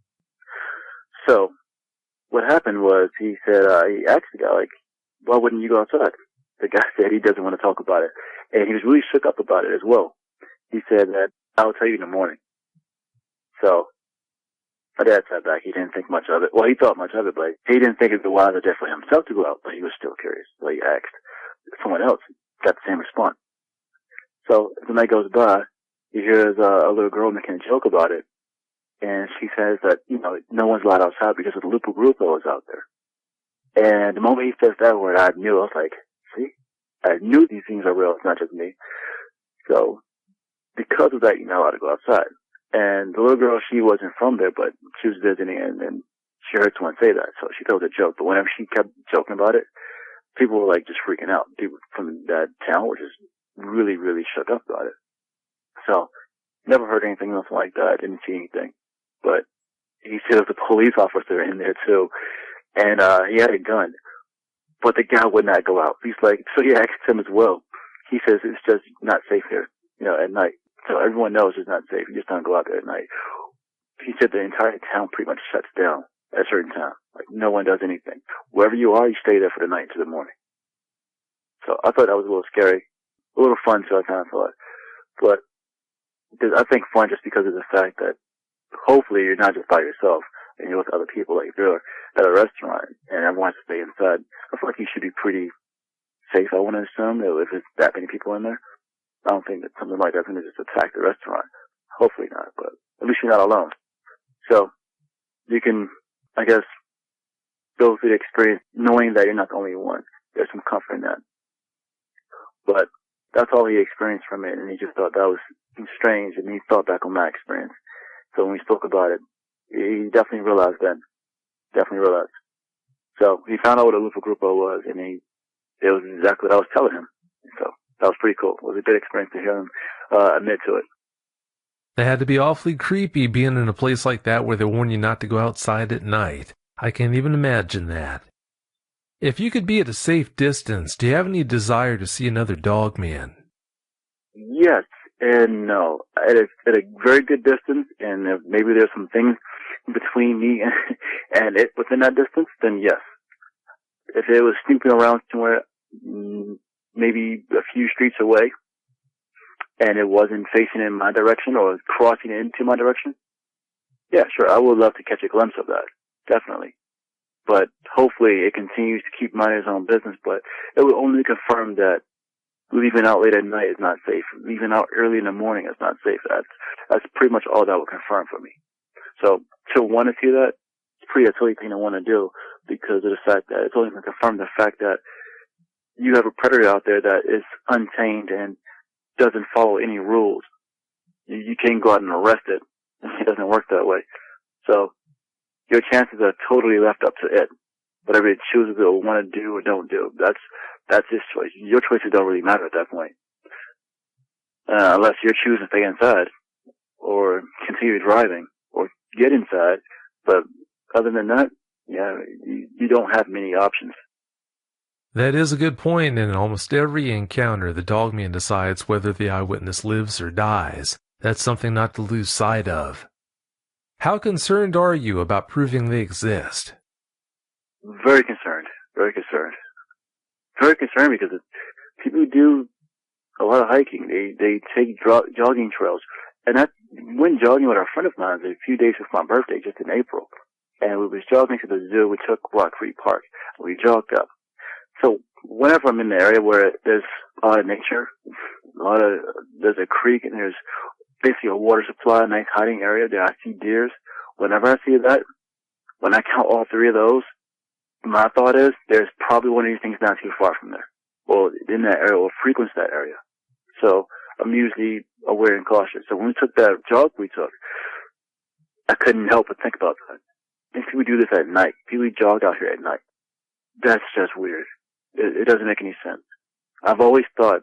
So what happened was he said, he asked the guy, like, why wouldn't you go outside? The guy said he doesn't want to talk about it. And he was really shook up about it as well. He said that, I'll tell you in the morning. So my dad sat back. He didn't think much of it. Well, he thought much of it, but he didn't think it would be wise idea for himself to go out, but he was still curious. So he asked someone else, got the same response. So as the night goes by, he hears a little girl making a joke about it. And she says that, no one's allowed outside because the Lupo Grupo is out there. And the moment he says that word, I knew. I was like, see? I knew these things are real. It's not just me. So because of that, you're not allowed to go outside. And the little girl, she wasn't from there, but she was visiting, and she heard someone say that. So she thought it was a joke. But whenever she kept joking about it, people were like just freaking out. People from that town were just really, really shook up about it. So never heard anything else like that. Didn't see anything. But he said there was a police officer in there too, and he had a gun. But the guy would not go out. He's like, so he asked him as well. He says it's just not safe here, at night. So everyone knows it's not safe. You just don't go out there at night. He said the entire town pretty much shuts down at a certain time. Like, no one does anything. Wherever you are, you stay there for the night to the morning. So I thought that was a little scary. A little fun too, I kind of thought. But I think fun just because of the fact that hopefully you're not just by yourself and you're with other people. Like if you're at a restaurant and everyone has to stay inside, I feel like you should be pretty safe, I want to assume, if there's that many people in there. I don't think that something like that's going to just attack the restaurant. Hopefully not, but at least you're not alone. So you can, I guess, go through the experience knowing that you're not the only one. There's some comfort in that. But that's all he experienced from it, and he just thought that was strange, and he thought back on my experience. So when we spoke about it, he definitely realized then. Definitely realized. So he found out what a Lupo Grupo was, and it was exactly what I was telling him. So that was pretty cool. It was a good experience to hear him admit to it.
It had to be awfully creepy being in a place like that where they warn you not to go outside at night. I can't even imagine that. If you could be at a safe distance, do you have any desire to see another Dogman?
Yes and no. At a very good distance, and maybe there's some things between me and it within that distance, then yes. If it was snooping around somewhere, maybe a few streets away, and it wasn't facing in my direction or crossing into my direction, yeah, sure, I would love to catch a glimpse of that, definitely. But hopefully it continues to keep minding its own business, but it will only confirm that leaving out late at night is not safe. Leaving out early in the morning is not safe. That's pretty much all that will confirm for me. So to want to see that, it's pretty a silly thing to want to do because of the fact that it's only going to confirm the fact that you have a predator out there that is untamed and doesn't follow any rules. You can't go out and arrest it. It doesn't work that way. So your chances are totally left up to it. Whatever it chooses to want to do or don't do, that's his choice. Your choices don't really matter at that point. Unless you're choosing to stay inside or continue driving or get inside. But other than that, yeah, you don't have many options.
That is a good point. In almost every encounter, the dogman decides whether the eyewitness lives or dies. That's something not to lose sight of. How concerned are you about proving they exist?
Very concerned. Very concerned. Very concerned because people do a lot of hiking. They take jogging trails. And I went jogging with a friend of mine a few days before my birthday, just in April. And we was jogging to the zoo. We took Rock Creek Park. We jogged up. So whenever I'm in the area where there's a lot of nature, there's a creek and there's basically a water supply, a nice hiding area, there I see deers. Whenever I see that, when I count all three of those, my thought is there's probably one of these things not too far from there, or in that area, or frequents that area. So I'm usually aware and cautious. So when we took that jog we took, I couldn't help but think about that. If people do this at night, people jog out here at night. That's just weird. It doesn't make any sense. I've always thought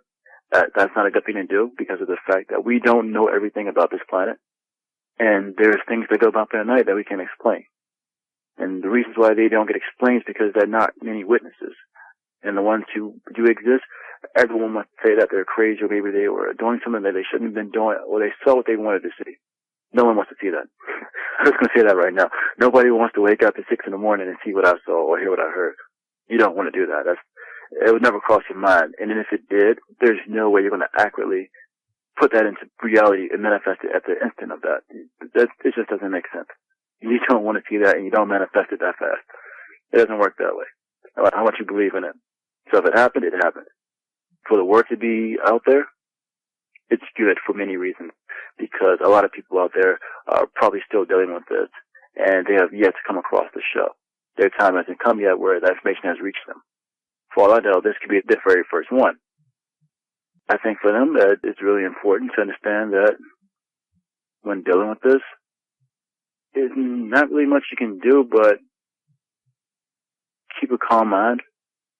that that's not a good thing to do because of the fact that we don't know everything about this planet. And there's things that go about at night that we can't explain. And the reasons why they don't get explained is because there are not many witnesses. And the ones who do exist, everyone must say that they're crazy or maybe they were doing something that they shouldn't have been doing or they saw what they wanted to see. No one wants to see that. I'm just going to say that right now. Nobody wants to wake up at 6 in the morning and see what I saw or hear what I heard. You don't want to do that. It would never cross your mind. And then if it did, there's no way you're going to accurately put that into reality and manifest it at the instant of that. It just doesn't make sense. You don't want to see that and you don't manifest it that fast. It doesn't work that way. No matter how much you believe in it. So if it happened, it happened. For the word to be out there, it's good for many reasons. Because a lot of people out there are probably still dealing with this and they have yet to come across the show. Their time hasn't come yet where that information has reached them. For all I know, this could be the very first one. I think for them that it's really important to understand that when dealing with this, there's not really much you can do but keep a calm mind.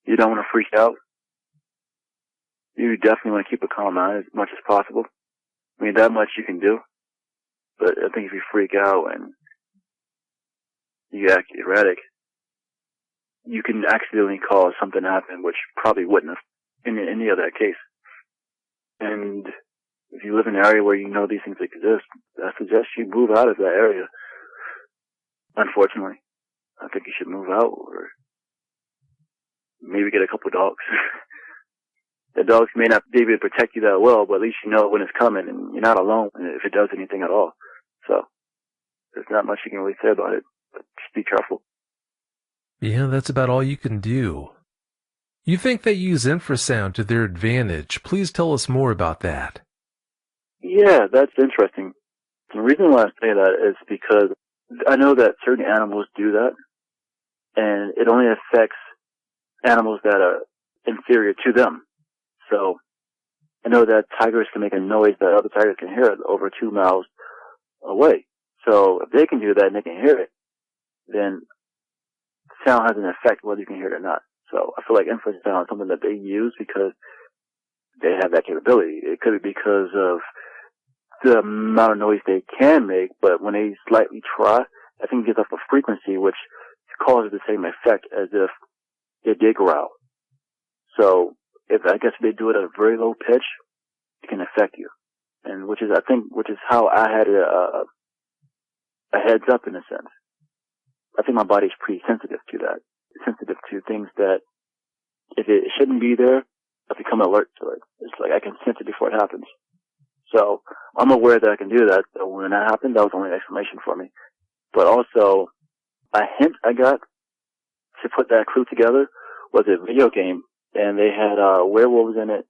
You don't want to freak out. You definitely want to keep a calm mind as much as possible. I mean, that much you can do. But I think if you freak out and you act erratic, you can accidentally cause something to happen, which probably wouldn't have in any other case. And if you live in an area where you know these things exist, I suggest you move out of that area. Unfortunately, I think you should move out or maybe get a couple of dogs. The dogs may not be able to protect you that well, but at least you know when it's coming and you're not alone if it does anything at all. So there's not much you can really say about it, but just be careful.
Yeah, that's about all you can do. You think they use infrasound to their advantage. Please tell us more about that.
Yeah, that's interesting. The reason why I say that is because I know that certain animals do that, and it only affects animals that are inferior to them. So I know that tigers can make a noise that other tigers can hear over 2 miles away. So if they can do that and they can hear it, then sound has an effect whether you can hear it or not. So I feel like infrasound is something that they use because they have that capability. It could be because of the amount of noise they can make, but when they slightly try, I think it gives off a frequency which causes the same effect as if they did growl. So if they do it at a very low pitch, it can affect you. And which is how I had a heads up in a sense. I think my body's pretty sensitive to that. Sensitive to things that if it shouldn't be there, I become alert to it. It's like I can sense it before it happens. So I'm aware that I can do that. So when that happened, that was only an explanation for me. But also, a hint I got to put that clue together was a video game, and they had werewolves in it.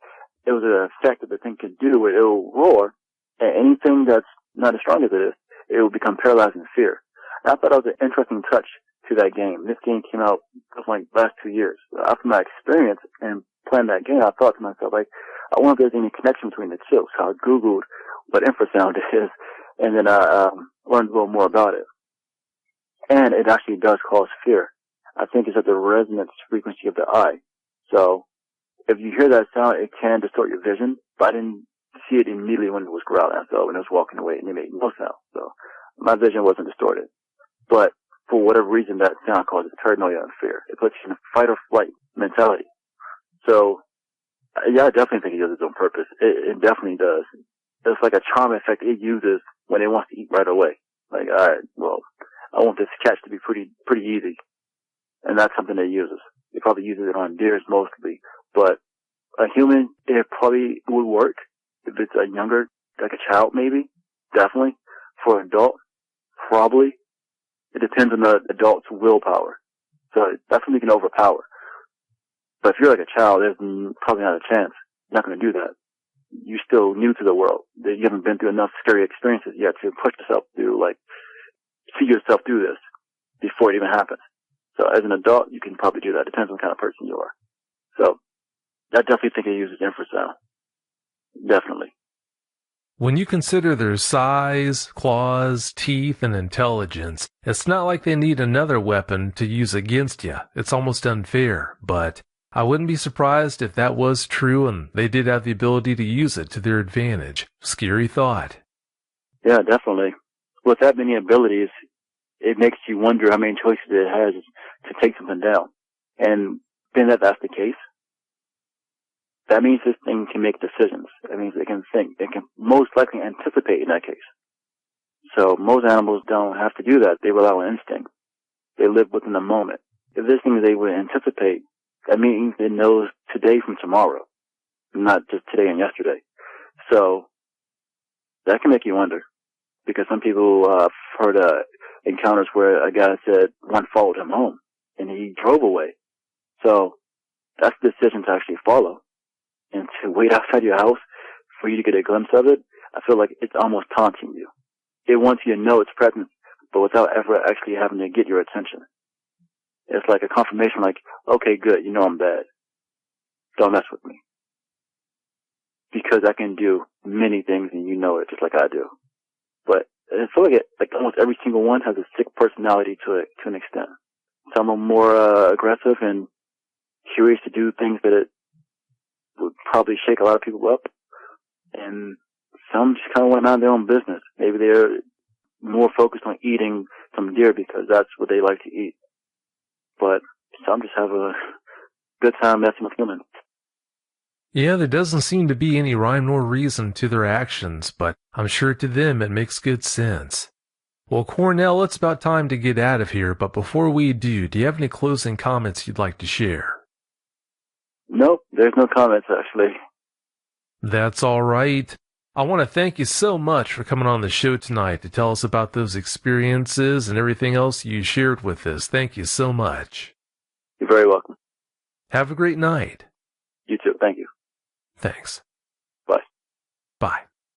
It was an effect that the thing could do where it will roar, and anything that's not as strong as it is, it will become paralyzed in fear. And I thought that was an interesting touch to that game. This game came out like last 2 years. After my experience and playing that game, I thought to myself, like, I wonder if there's any connection between the two. So I Googled what infrasound is, and then I learned a little more about it. And it actually does cause fear. I think it's at the resonance frequency of the eye. So if you hear that sound, it can distort your vision, but I didn't see it immediately when it was growling. So when it was walking away, and it made no sound. So my vision wasn't distorted. But for whatever reason, that sound causes paranoia and fear. It puts you in a fight or flight mentality. So yeah, I definitely think it does it on purpose. It definitely does. It's like a charm effect it uses when it wants to eat right away. Like, all right, well, I want this catch to be pretty easy. And that's something it uses. It probably uses it on deers mostly. But a human, it probably would work. If it's a younger, like a child maybe, definitely. For an adult, probably. It depends on the adult's willpower. So that's something you can overpower. But if you're like a child, there's probably not a chance. You're not going to do that. You're still new to the world. You haven't been through enough scary experiences yet to push yourself through, like, see yourself through this before it even happens. So as an adult, you can probably do that. Depends on what kind of person you are. So I definitely think it uses infrasound. Definitely.
When you consider their size, claws, teeth, and intelligence, it's not like they need another weapon to use against you. It's almost unfair, but I wouldn't be surprised if that was true and they did have the ability to use it to their advantage. Scary thought.
Yeah, definitely. With that many abilities, it makes you wonder how many choices it has to take something down. And being that that's the case, that means this thing can make decisions. That means it can think. It can most likely anticipate in that case. So most animals don't have to do that. They rely on instinct. They live within the moment. If this thing is able to anticipate, that means it knows today from tomorrow, not just today and yesterday. So that can make you wonder, because some people have heard encounters where a guy said one followed him home and he drove away. So that's the decision to actually follow. And to wait outside your house for you to get a glimpse of it, I feel like it's almost taunting you. It wants you to know its presence, but without ever actually having to get your attention. It's like a confirmation, like, okay, good, you know I'm bad. Don't mess with me. Because I can do many things and you know it, just like I do. But I feel like almost every single one has a sick personality to it, to an extent. Some are more aggressive and curious to do things that it would probably shake a lot of people up. And some just kind of went on their own business. Maybe they're more focused on eating some deer because that's what they like to eat. But some just have a good time messing with humans.
Yeah, there doesn't seem to be any rhyme nor reason to their actions, but I'm sure to them it makes good sense. Well, Cornell, it's about time to get out of here, but before we do you have any closing comments you'd like to share?
Nope, there's no comments, actually.
That's all right. I want to thank you so much for coming on the show tonight to tell us about those experiences and everything else you shared with us. Thank you so much.
You're very welcome.
Have a great night.
You too. Thank you.
Thanks.